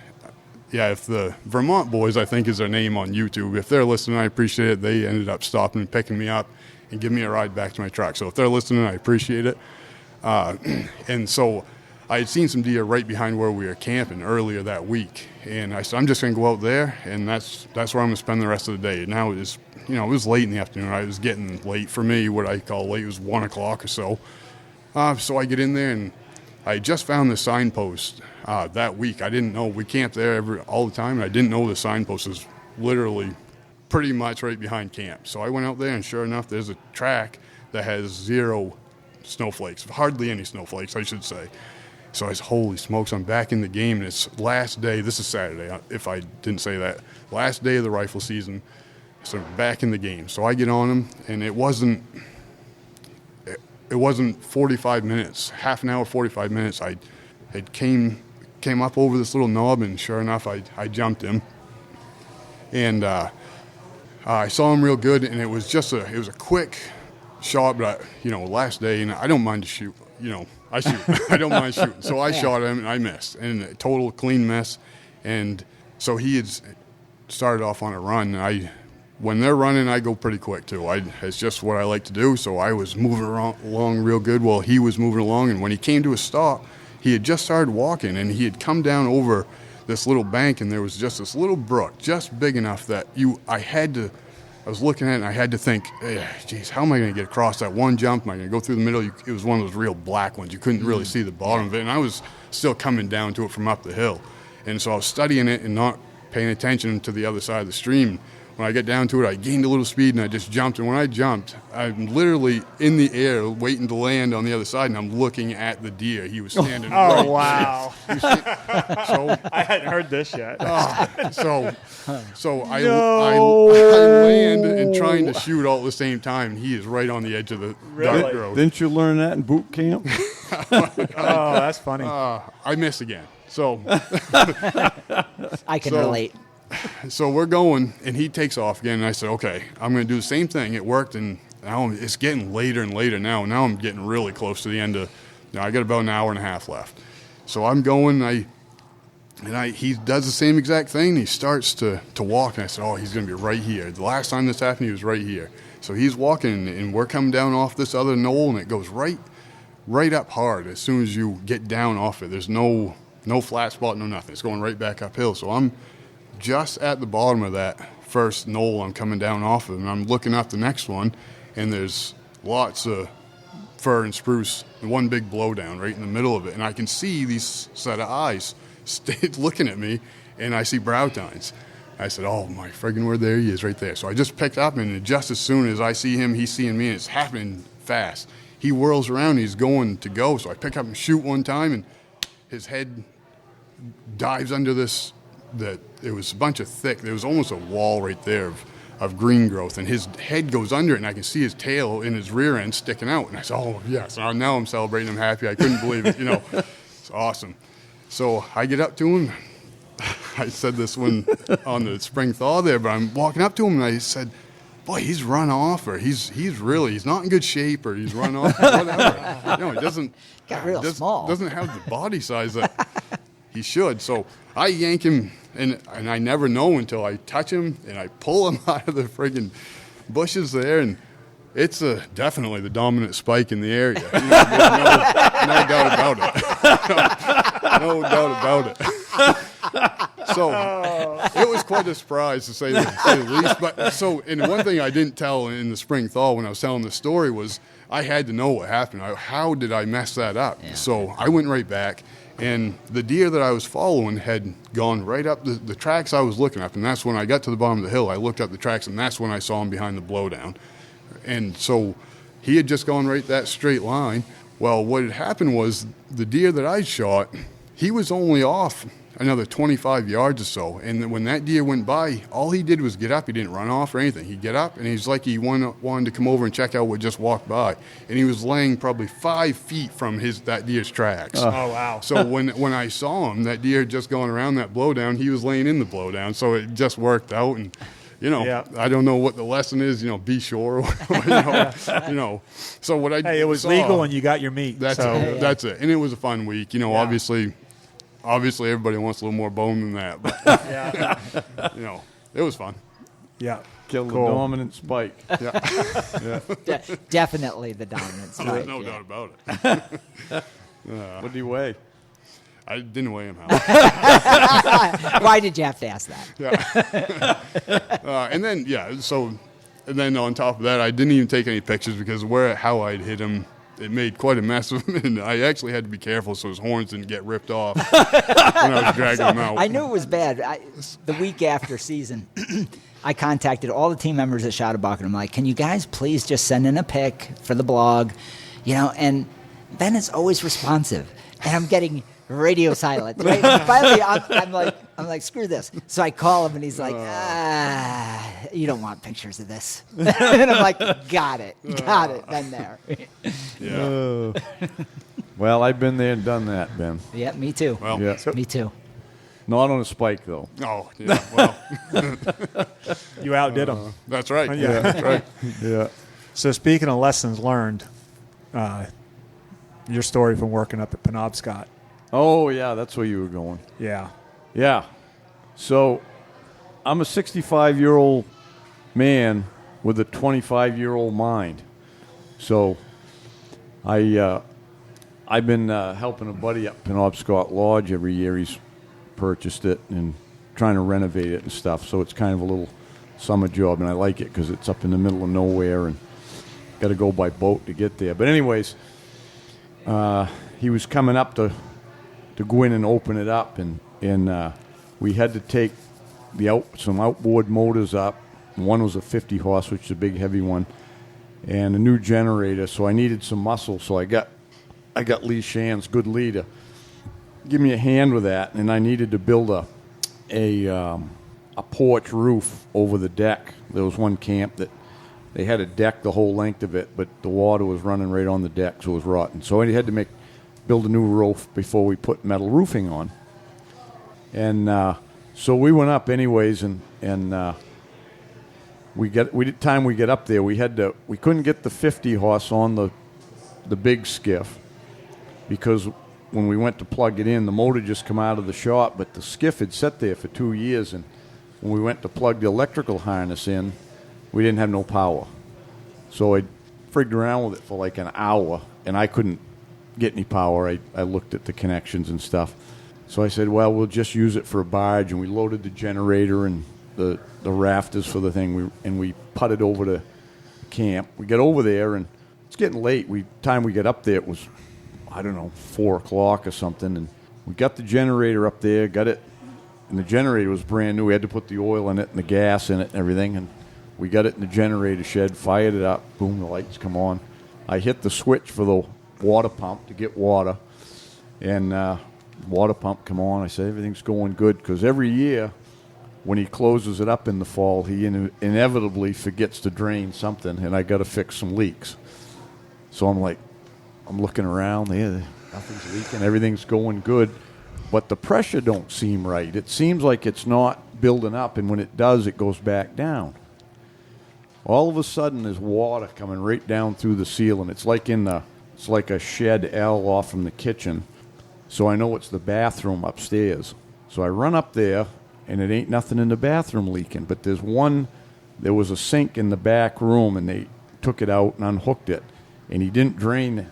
yeah, if the Vermont Boys, I think is their name on YouTube, if they're listening, I appreciate it. They ended up stopping and picking me up and giving me a ride back to my truck. So if they're listening, I appreciate it. And so I had seen some deer right behind where we were camping earlier that week. And I said, I'm just going to go out there, and that's where I'm going to spend the rest of the day. Now it was, it was late in the afternoon. It was getting late for me. What I call late, it was 1 o'clock or so. So I get in there, and I just found the signpost that week. I didn't know. We camped there all the time, and I didn't know the signpost was literally pretty much right behind camp. So I went out there, and sure enough, there's a track that has 0 snowflakes, hardly any snowflakes, I should say. So I said, holy smokes, I'm back in the game, and it's last day. This is Saturday, if I didn't say that. Last day of the rifle season, so I'm back in the game. So I get on them, and it wasn't 45 minutes, half an hour, 45 minutes. I came up over this little knob, and sure enough, I jumped him. And I saw him real good, and it was just it was a quick shot, but, last day, and I don't mind to shoot, I shoot. I don't mind shooting. So I shot him, and I missed. And a total clean miss. And so he had started off on a run. When they're running, I go pretty quick, too. It's just what I like to do. So I was moving along real good while he was moving along. And when he came to a stop, he had just started walking, and he had come down over this little bank, and there was just this little brook, just big enough that I was looking at it, and I had to think, geez, how am I going to get across that one jump? Am I going to go through the middle? It was one of those real black ones. You couldn't really see the bottom of it, and I was still coming down to it from up the hill. And so I was studying it and not paying attention to the other side of the stream. When I get down to it, I gained a little speed, and I just jumped. And when I jumped, I'm literally in the air waiting to land on the other side, and I'm looking at the deer. He was standing right wow. So I hadn't heard this yet. So I land and trying to shoot all at the same time, and he is right on the edge of the dark road. Didn't you learn that in boot camp? Oh, that's funny. I miss again. So I can relate. So we're going, and he takes off again, and I said, okay, I'm going to do the same thing. It worked, and now it's getting later and later now. Now I'm getting really close to the end I got about an hour and a half left. So I'm going, he does the same exact thing. He starts to walk, and I said, oh, he's going to be right here. The last time this happened, he was right here. So he's walking, and we're coming down off this other knoll, and it goes right up hard as soon as you get down off it. There's no flat spot, no nothing. It's going right back uphill. So I'm just at the bottom of that first knoll I'm coming down off of, and I'm looking up the next one, and there's lots of fir and spruce, and one big blowdown right in the middle of it, and I can see these set of eyes looking at me, and I see brow tines. I said, oh my friggin' word, there he is right there. So I just picked up, and just as soon as I see him, he's seeing me, and it's happening fast. He whirls around, he's going to go, so I pick up and shoot one time, and his head dives under this, it was a bunch of thick, there was almost a wall right there of green growth, and his head goes under it, and I can see his tail in his rear end sticking out. And I said, oh, yes, now I'm celebrating, I'm happy. I couldn't believe it, It's awesome. So I get up to him. I said this one on the spring thaw there, but I'm walking up to him, and I said, boy, he's run off, or he's not in good shape, or he's run off, or whatever. He doesn't Got real small. Doesn't have the body size that. he should. So I yank him, and I never know until I touch him, and I pull him out of the friggin' bushes there, and it's definitely the dominant spike in the area. No doubt about it. No doubt about it. So it was quite a surprise, to say the least. But and one thing I didn't tell in the spring thaw when I was telling the story was I had to know what happened. How did I mess that up? Yeah. So I went right back, and the deer that I was following had gone right up the tracks I was looking up, and that's when I got to the bottom of the hill. I looked up the tracks, and that's when I saw him behind the blowdown. And so he had just gone right that straight line. Well, what had happened was the deer that I shot, he was only off another 25 yards or so. And when that deer went by, all he did was get up. He didn't run off or anything. He'd get up, and he's like he wanted to come over and check out what just walked by. And he was laying probably 5 feet from that deer's tracks. Oh, wow. So when I saw him, that deer had just gone around that blowdown. He was laying in the blowdown. So it just worked out. And I don't know what the lesson is. Be sure. So what I it was legal and you got your meat. That's it. And it was a fun week. Obviously everybody wants a little more bone than that. But it was fun. Yeah. Kill the dominant spike. Yeah. Definitely the dominant spike. No doubt about it. What do you weigh? I didn't weigh him out. Why did you have to ask that? Yeah. And then on top of that, I didn't even take any pictures because how I'd hit him, it made quite a mess of him, and I actually had to be careful so his horns didn't get ripped off when I was dragging him out. I knew it was bad. The week after season, I contacted all the team members at Shot a Buck, and I'm like, can you guys please just send in a pic for the blog? And Ben is always responsive, and I'm getting radio silence. Right? Finally, I'm like, screw this. So I call him, and he's like, you don't want pictures of this. And I'm like, got it. Been there. Yeah. Well, I've been there and done that, Ben. Yeah, me too. Well, me too. Not on a spike, though. Oh, yeah. Well, you outdid him. That's right. Yeah, that's right. Yeah. So speaking of lessons learned, your story from working up at Penobscot. Oh, yeah, that's where you were going. Yeah. Yeah. So I'm a 65-year-old man with a 25-year-old mind. So I've been helping a buddy up Penobscot Lodge every year. He's purchased it and trying to renovate it and stuff. So it's kind of a little summer job, and I like it because it's up in the middle of nowhere and got to go by boat to get there. But anyways, he was coming up to go in and open it up, and we had to take some outboard motors up. One was a 50 horse, which is a big heavy one, and a new generator. So I needed some muscle. So I got Lea Sam's good Lea to give me a hand with that, and I needed to build a porch roof over the deck. There was one camp that they had a deck the whole length of it, but the water was running right on the deck, so it was rotten. So I had to build a new roof before we put metal roofing on. And so we went up anyways, and we get up there, we couldn't get the 50 horse on the big skiff because when we went to plug it in, the motor just come out of the shop, but the skiff had sat there for 2 years, and when we went to plug the electrical harness in, we didn't have no power. So I frigged around with it for like an hour, and I couldn't get any power. I looked at the connections and stuff. So I said, well, we'll just use it for a barge, and we loaded the generator and the rafters for the thing, and we putted over to camp. We got over there, and it's getting late. Time we got up there, it was, 4 o'clock or something, and we got the generator up there, got it, and the generator was brand new. We had to put the oil in it and the gas in it and everything, and we got it in the generator shed, fired it up, boom, the lights come on. I hit the switch for the water pump to get water, and water pump come on. I said, everything's going good, because every year when he closes it up in the fall, he inevitably forgets to drain something, and I got to fix some leaks. So I'm looking around there, nothing's leaking, everything's going good, but the pressure don't seem right. It seems like it's not building up, and when it does, it goes back down. All of a sudden, there's water coming right down through the ceiling. It's like a shed L off from the kitchen. So I know it's the bathroom upstairs. So I run up there, and it ain't nothing in the bathroom leaking. But there was a sink in the back room, and they took it out and unhooked it. And he didn't drain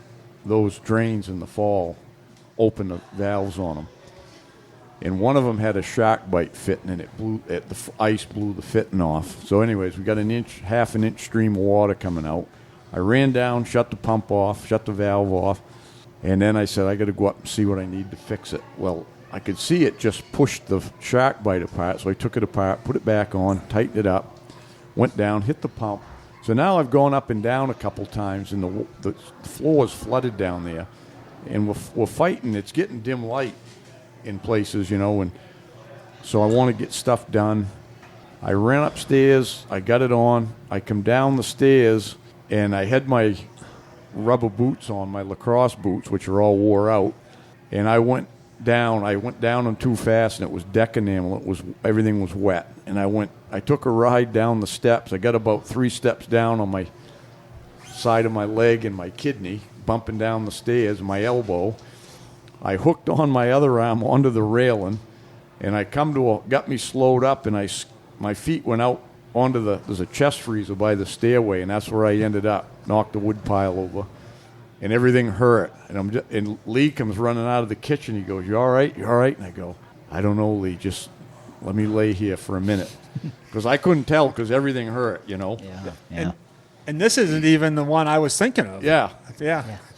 those drains in the fall, open the valves on them. And one of them had a shark bite fitting, and the ice blew the fitting off. So anyways, we got half an inch stream of water coming out. I ran down, shut the pump off, shut the valve off, and then I said, I got to go up and see what I need to fix it. Well, I could see it just pushed the shark bite apart, so I took it apart, put it back on, tightened it up, went down, hit the pump. So now I've gone up and down a couple times, and the floor is flooded down there. And we're fighting. It's getting dim light in places, and so I want to get stuff done. I ran upstairs. I got it on. I come down the stairs, and I had my rubber boots on, my lacrosse boots, which are all wore out. And I went down them too fast, and it was deck enamel. Everything was wet. And I took a ride down the steps. I got about 3 steps down on my side of my leg and my kidney, bumping down the stairs, my elbow. I hooked on my other arm onto the railing, and I got me slowed up, and my feet went out onto there's a chest freezer by the stairway, and that's where I ended up. Knocked the wood pile over, and everything hurt. And Lee comes running out of the kitchen. He goes, "You all right? You all right?" And I go, "I don't know, Lee. Just let me lay here for a minute," because I couldn't tell because everything hurt, Yeah. And this isn't even the one I was thinking of. Yeah.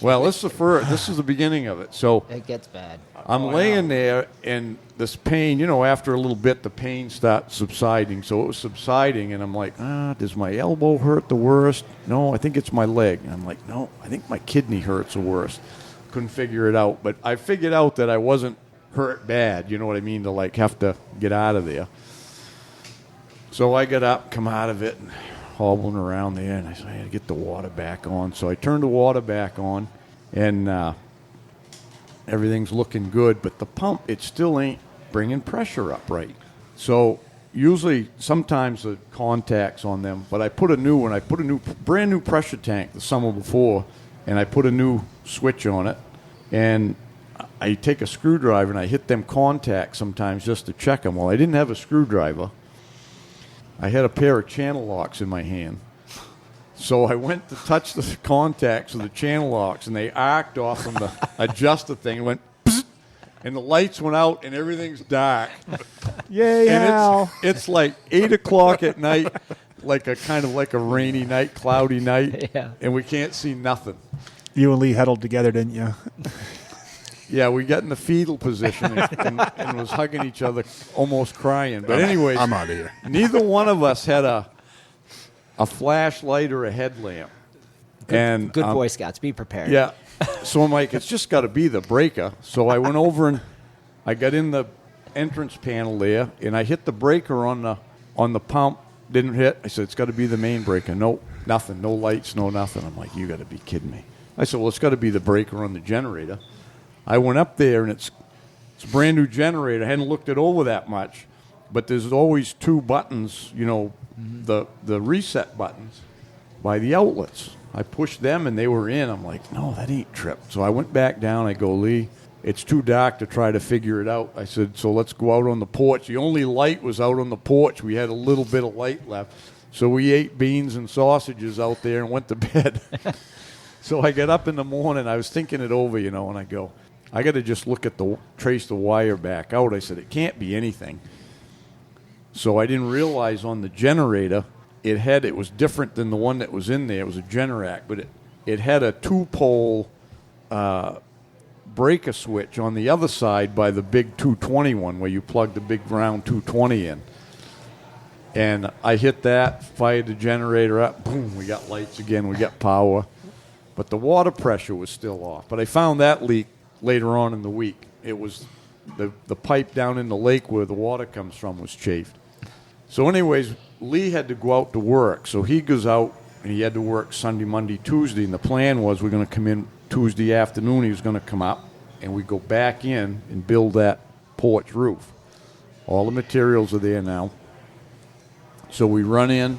Well, this is the beginning of it. So It gets bad. I'm laying there, and this pain, after a little bit, the pain starts subsiding. So it was subsiding, and I'm like, does my elbow hurt the worst? No, I think it's my leg. And I'm like, no, I think my kidney hurts the worst. Couldn't figure it out. But I figured out that I wasn't hurt bad, you know what I mean, to have to get out of there. So I got up, come out of it, and hobbling around there, and I said, I had to get the water back on. So I turned the water back on, and everything's looking good, but the pump, it still ain't bringing pressure up right. So usually, sometimes the contacts on them, but I put a new one. I put a brand new pressure tank the summer before, and I put a new switch on it, and I take a screwdriver and I hit them contacts sometimes just to check them. Well, I didn't have a screwdriver. I had a pair of channel locks in my hand. So I went to touch the contacts of the channel locks, and they arced off from the adjuster thing. It went, psst, and the lights went out, and everything's dark. Yay, and Al. it's like 8 o'clock at night, like a rainy night, cloudy night, and we can't see nothing. You and Lee huddled together, didn't you? Yeah, we got in the fetal position and was hugging each other, almost crying. But anyways, I'm out of here. Neither one of us had a flashlight or a headlamp. Good Boy Scouts, be prepared. Yeah. So I'm like, it's just got to be the breaker. So I went over and I got in the entrance panel there, and I hit the breaker on the pump. Didn't hit. I said, it's got to be the main breaker. Nope, nothing. No lights, no nothing. I'm like, you got to be kidding me. I said, well, it's got to be the breaker on the generator. I went up there, and it's a brand new generator. I hadn't looked it over that much, but there's always 2 buttons, the reset buttons by the outlets. I pushed them, and they were in. I'm like, no, that ain't tripped. So I went back down. I go, Lee, it's too dark to try to figure it out. I said, so let's go out on the porch. The only light was out on the porch. We had a little bit of light left. So we ate beans and sausages out there and went to bed. So I got up in the morning. I was thinking it over, and I go, I got to just trace the wire back out. I said, it can't be anything. So I didn't realize on the generator, it was different than the one that was in there. It was a Generac, but it had a 2-pole breaker switch on the other side by the big 220 one where you plug the big round 220 in. And I hit that, fired the generator up, boom, we got lights again, we got power. But the water pressure was still off. But I found that leak later on in the week. It was the pipe down in the lake where the water comes from was chafed. So anyways, Lee had to go out to work. So he goes out, and he had to work Sunday, Monday, Tuesday. And the plan was we're going to come in Tuesday afternoon. He was going to come up, and we go back in and build that porch roof. All the materials are there now. So we run in,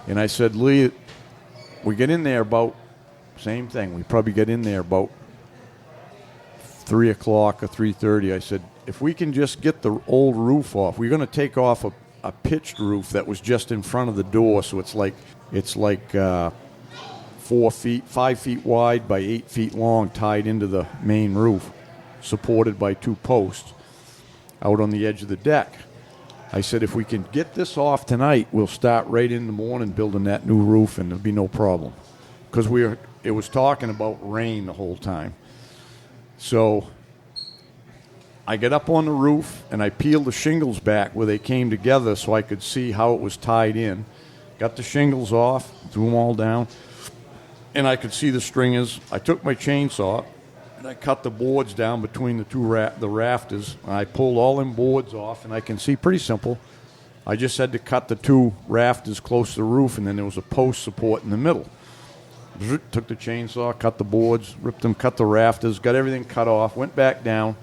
and I said, Lee, we get in there about, same thing, we probably get in there about 3 o'clock or 3:30. I said, if we can just get the old roof off, we're going to take off a pitched roof that was just in front of the door, so it's like 5 feet wide by 8 feet long, tied into the main roof, supported by 2 posts out on the edge of the deck. I said, if we can get this off tonight, we'll start right in the morning building that new roof, and there'll be no problem. Because it was talking about rain the whole time. So I got up on the roof, and I peeled the shingles back where they came together so I could see how it was tied in. Got the shingles off, threw them all down, and I could see the stringers. I took my chainsaw, and I cut the boards down between the two the rafters, and I pulled all them boards off, and I can see pretty simple. I just had to cut the 2 rafters close to the roof, and then there was a post support in the middle. Took the chainsaw, cut the boards, ripped them, cut the rafters, got everything cut off, went back down,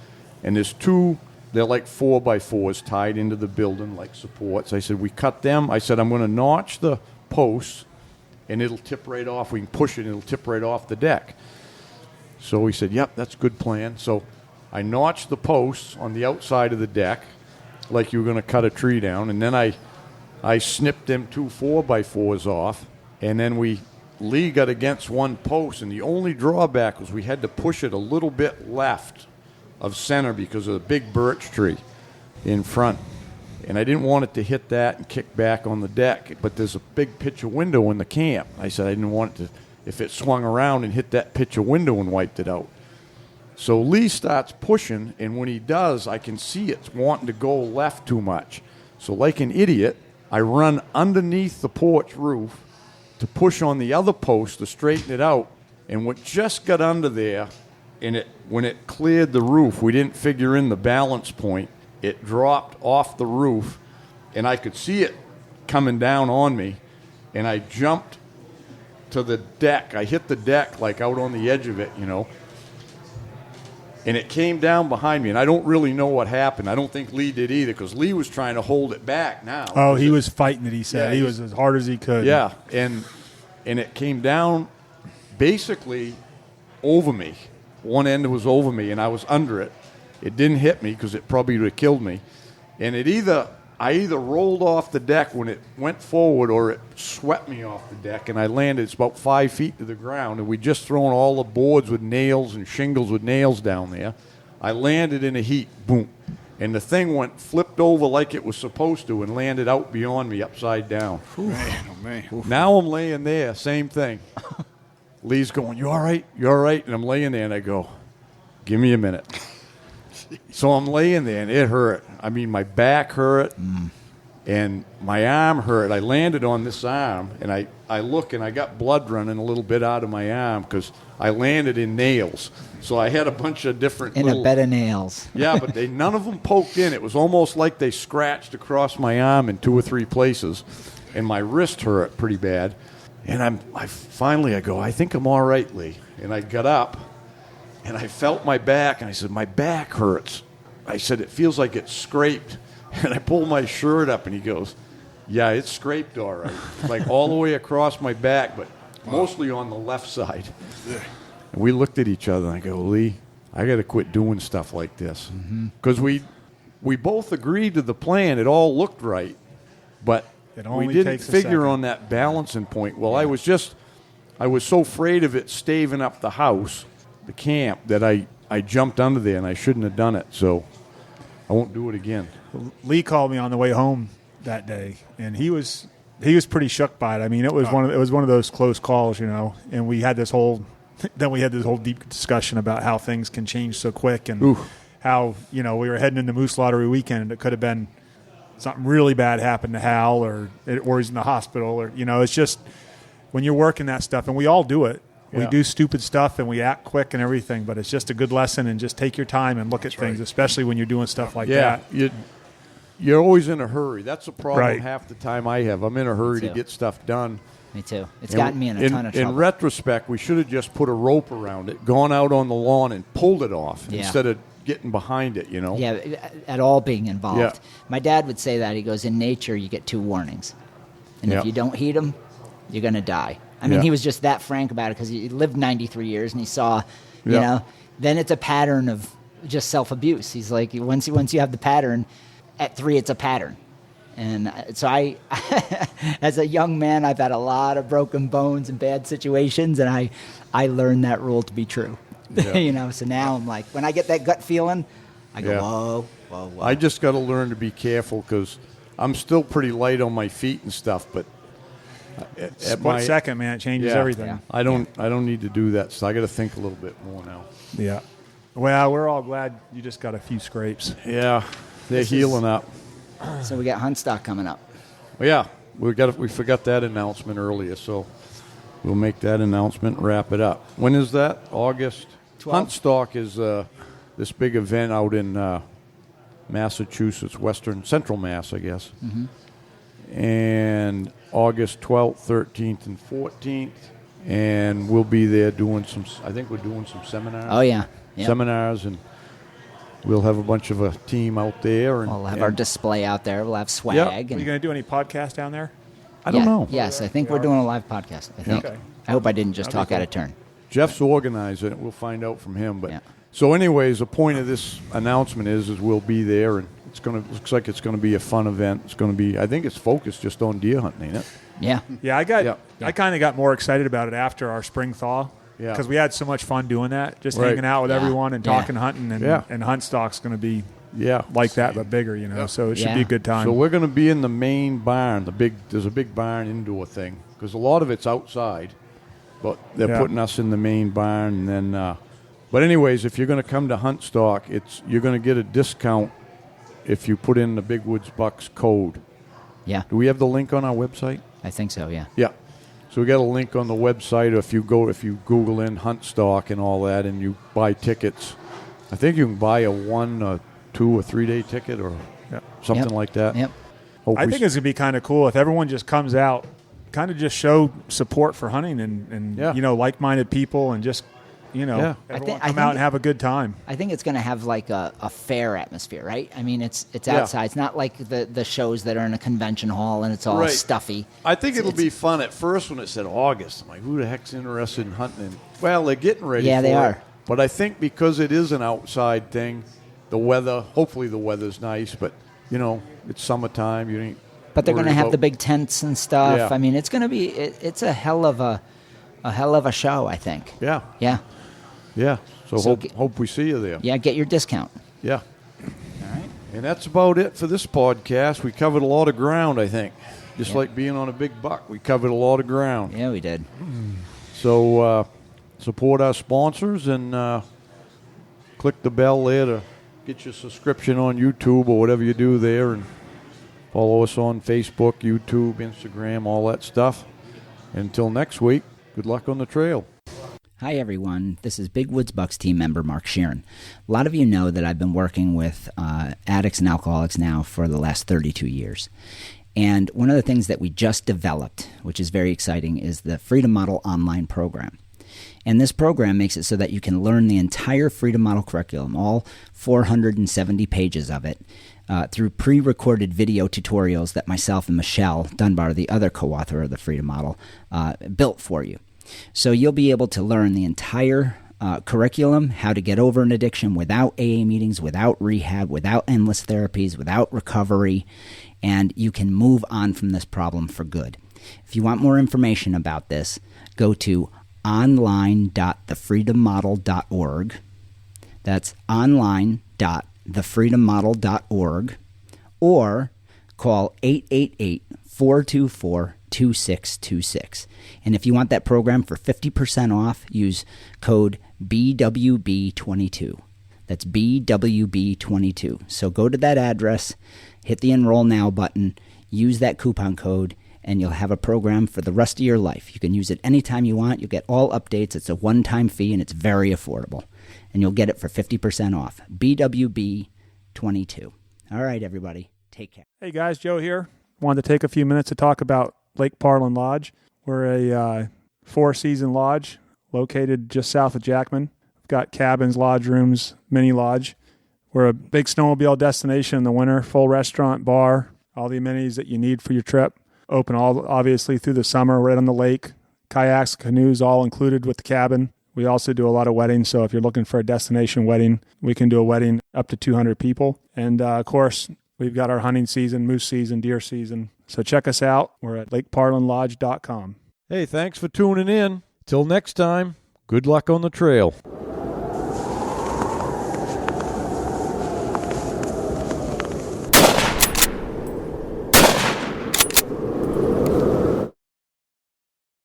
and there's 2, they're like 4x4s tied into the building like supports. I said, we cut them. I said, I'm going to notch the posts, and it'll tip right off. We can push it, and it'll tip right off the deck. So he said, yep, that's a good plan. So I notched the posts on the outside of the deck like you were going to cut a tree down, and then I snipped them 2 4x4s off, and then Lee got against one post, and the only drawback was we had to push it a little bit left of center because of the big birch tree in front. And I didn't want it to hit that and kick back on the deck, but there's a big picture window in the camp. I said I didn't want it to, if it swung around and hit that picture window and wiped it out. So Lee starts pushing, and when he does, I can see it's wanting to go left too much. So like an idiot, I run underneath the porch roof to push on the other post to straighten it out, and what just got under there, and when it cleared the roof, we didn't figure in the balance point. It dropped off the roof, and I could see it coming down on me, and I jumped to the deck. I hit the deck like out on the edge of it, and it came down behind me, and I don't really know what happened. I don't think Lee did either, because Lee was trying to hold it back now. Oh, he was fighting it, he said. Yeah, he was as hard as he could. Yeah, and it came down basically over me. One end was over me, and I was under it. It didn't hit me because it probably would have killed me. And I either rolled off the deck when it went forward, or it swept me off the deck, and I landed. It's about 5 feet to the ground, and we'd just thrown all the boards with nails and shingles with nails down there. I landed in a heap, boom, and the thing flipped over like it was supposed to and landed out beyond me upside down. Man, oh man. Now I'm laying there, same thing. Lee's going, you all right? You all right? And I'm laying there, and I go, give me a minute. So I'm laying there, and it hurt. I mean, my back hurt, and my arm hurt. I landed on this arm, and I look, and I got blood running a little bit out of my arm because I landed in nails. So I had a bunch of different a bed of nails. Yeah, but none of them poked in. It was almost like they scratched across my arm in 2 or 3 places, and my wrist hurt pretty bad. And I finally go, I think I'm all right, Lee. And I got up, and I felt my back, and I said, my back hurts. I said, it feels like it's scraped. And I pulled my shirt up, and he goes, yeah, it's scraped all right. Like all the way across my back, but mostly on the left side. And we looked at each other, and I go, Lee, I got to quit doing stuff like this. Because we both agreed to the plan. It all looked right, but we didn't figure on that balancing point. Well, I was so afraid of it staving up the house, the camp, that I jumped under there, and I shouldn't have done it. So I won't do it again. Lee called me on the way home that day, and he was pretty shook by it. I mean, it was one of those close calls, And we had this whole deep discussion about how things can change so quick, and how we were heading into Moose Lottery weekend, and it could have been something really bad happened to Hal, or he's in the hospital, or it's just when you're working that stuff, and we all do it. We do stupid stuff, and we act quick and everything, but it's just a good lesson, and just take your time and look at things, especially when you're doing stuff like that. You're always in a hurry. That's a problem half the time I have. I'm in a hurry to get stuff done. Me too. It's gotten me in a ton of trouble. In retrospect, we should have just put a rope around it, gone out on the lawn, and pulled it off instead of getting behind it, Yeah, at all being involved. Yeah. My dad would say that. He goes, in nature, you get 2 warnings. And if you don't heed them, you're going to die. I mean, he was just that frank about it because he lived 93 years, and he saw, then it's a pattern of just self-abuse. He's like, once you have the pattern, at 3 it's a pattern. And so I, as a young man, I've had a lot of broken bones and bad situations, and I learned that rule to be true. Yeah. So now I'm like, when I get that gut feeling, I go, whoa, whoa, whoa. I just got to learn to be careful because I'm still pretty light on my feet and stuff, but Split second, man, it changes everything. Yeah. I don't need to do that, so I got to think a little bit more now. Yeah. Well, we're all glad you just got a few scrapes. Yeah, they're healing up. So we got hunt stock coming up. Well, yeah, we forgot that announcement earlier, so we'll make that announcement and wrap it up. When is that? August 12th. Hunt stock is this big event out in Massachusetts, Central Mass, I guess. Mm-hmm. And August 12th, 13th, and 14th. And we'll be there doing I think we're doing some seminars. Oh, yeah. Yep. Seminars, and we'll have a bunch of a team out there. And we'll have our display out there. We'll have swag. Yep. Are you going to do any podcasts down there? I don't know. Yes, I think we're doing a live podcast. I think. Okay. I hope I didn't just talk out of turn. Jeff's organizing it. We'll find out from him. But yeah. So anyways, the point of this announcement is we'll be there, and looks like it's going to be a fun event. It's going to be, I think it's focused just on deer hunting, ain't it? Yeah. Yeah, I kind of got more excited about it after our spring thaw. Yeah. Because we had so much fun doing that, just hanging out with everyone and talking hunting, and hunt stock's going to be like that, but bigger, so it should be a good time. So we're going to be in the main barn, there's a big barn indoor thing, because a lot of it's outside, but they're putting us in the main barn. And then, but anyways, if you're going to come to hunt stock, you're going to get a discount if you put in the Big Woods Bucks code. Yeah. Do we have the link on our website? I think so, yeah. Yeah. So we got a link on the website, or if you Google in hunt stock and all that, and you buy tickets, I think you can buy a 1, a 2, or 3 day ticket or something like that. Yep. I think it's gonna be kind of cool if everyone just comes out, kind of just show support for hunting and like-minded people, and just everyone come out and have a good time. I think it's going to have like a fair atmosphere, right? I mean, it's outside. It's not like the shows that are in a convention hall and it's all stuffy. I think it'll be fun. At first when it said August, I'm like, who the heck's interested in hunting? Well, they're getting ready for it. Yeah, they are. But I think because it is an outside thing, hopefully the weather's nice, but, it's summertime. You ain't But they're going to have the big tents and stuff. Yeah. I mean, it's going to be it's a hell of a show, I think. Yeah. Yeah. Yeah. So hope we see you there. Yeah, get your discount. Yeah. All right. And that's about it for this podcast. We covered a lot of ground, I think. Just like being on a big buck, we covered a lot of ground. Yeah, we did. So support our sponsors and click the bell there to get your subscription on YouTube or whatever you do there, and follow us on Facebook, YouTube, Instagram, all that stuff. Until next week, good luck on the trail. Hi, everyone. This is Big Woods Bucks team member Mark Sheeran. A lot of you know that I've been working with addicts and alcoholics now for the last 32 years. And one of the things that we just developed, which is very exciting, is the Freedom Model online program. And this program makes it so that you can learn the entire Freedom Model curriculum, all 470 pages of it, through pre-recorded video tutorials that myself and Michelle Dunbar, the other co-author of the Freedom Model, built for you. So you'll be able to learn the entire curriculum, how to get over an addiction without AA meetings, without rehab, without endless therapies, without recovery, and you can move on from this problem for good. If you want more information about this, go to online.thefreedommodel.org. That's online.thefreedommodel.org, or call 888-424-2626. And if you want that program for 50% off, use code BWB22. That's BWB22. So go to that address, hit the Enroll Now button, use that coupon code, and you'll have a program for the rest of your life. You can use it anytime you want. You'll get all updates. It's a one-time fee, and it's very affordable. And you'll get it for 50% off. BWB22. All right, everybody. Take care. Hey, guys. Joe here. Wanted to take a few minutes to talk about Lake Parlin Lodge. We're a 4-season lodge located just south of Jackman. We've got cabins, lodge rooms, mini lodge. We're a big snowmobile destination in the winter, full restaurant, bar, all the amenities that you need for your trip. Open obviously through the summer, right on the lake. Kayaks, canoes, all included with the cabin. We also do a lot of weddings, so if you're looking for a destination wedding, we can do a wedding up to 200 people. And, of course, we've got our hunting season, moose season, deer season. So check us out. We're at lakeparlandlodge.com. Hey, thanks for tuning in. Till next time, good luck on the trail.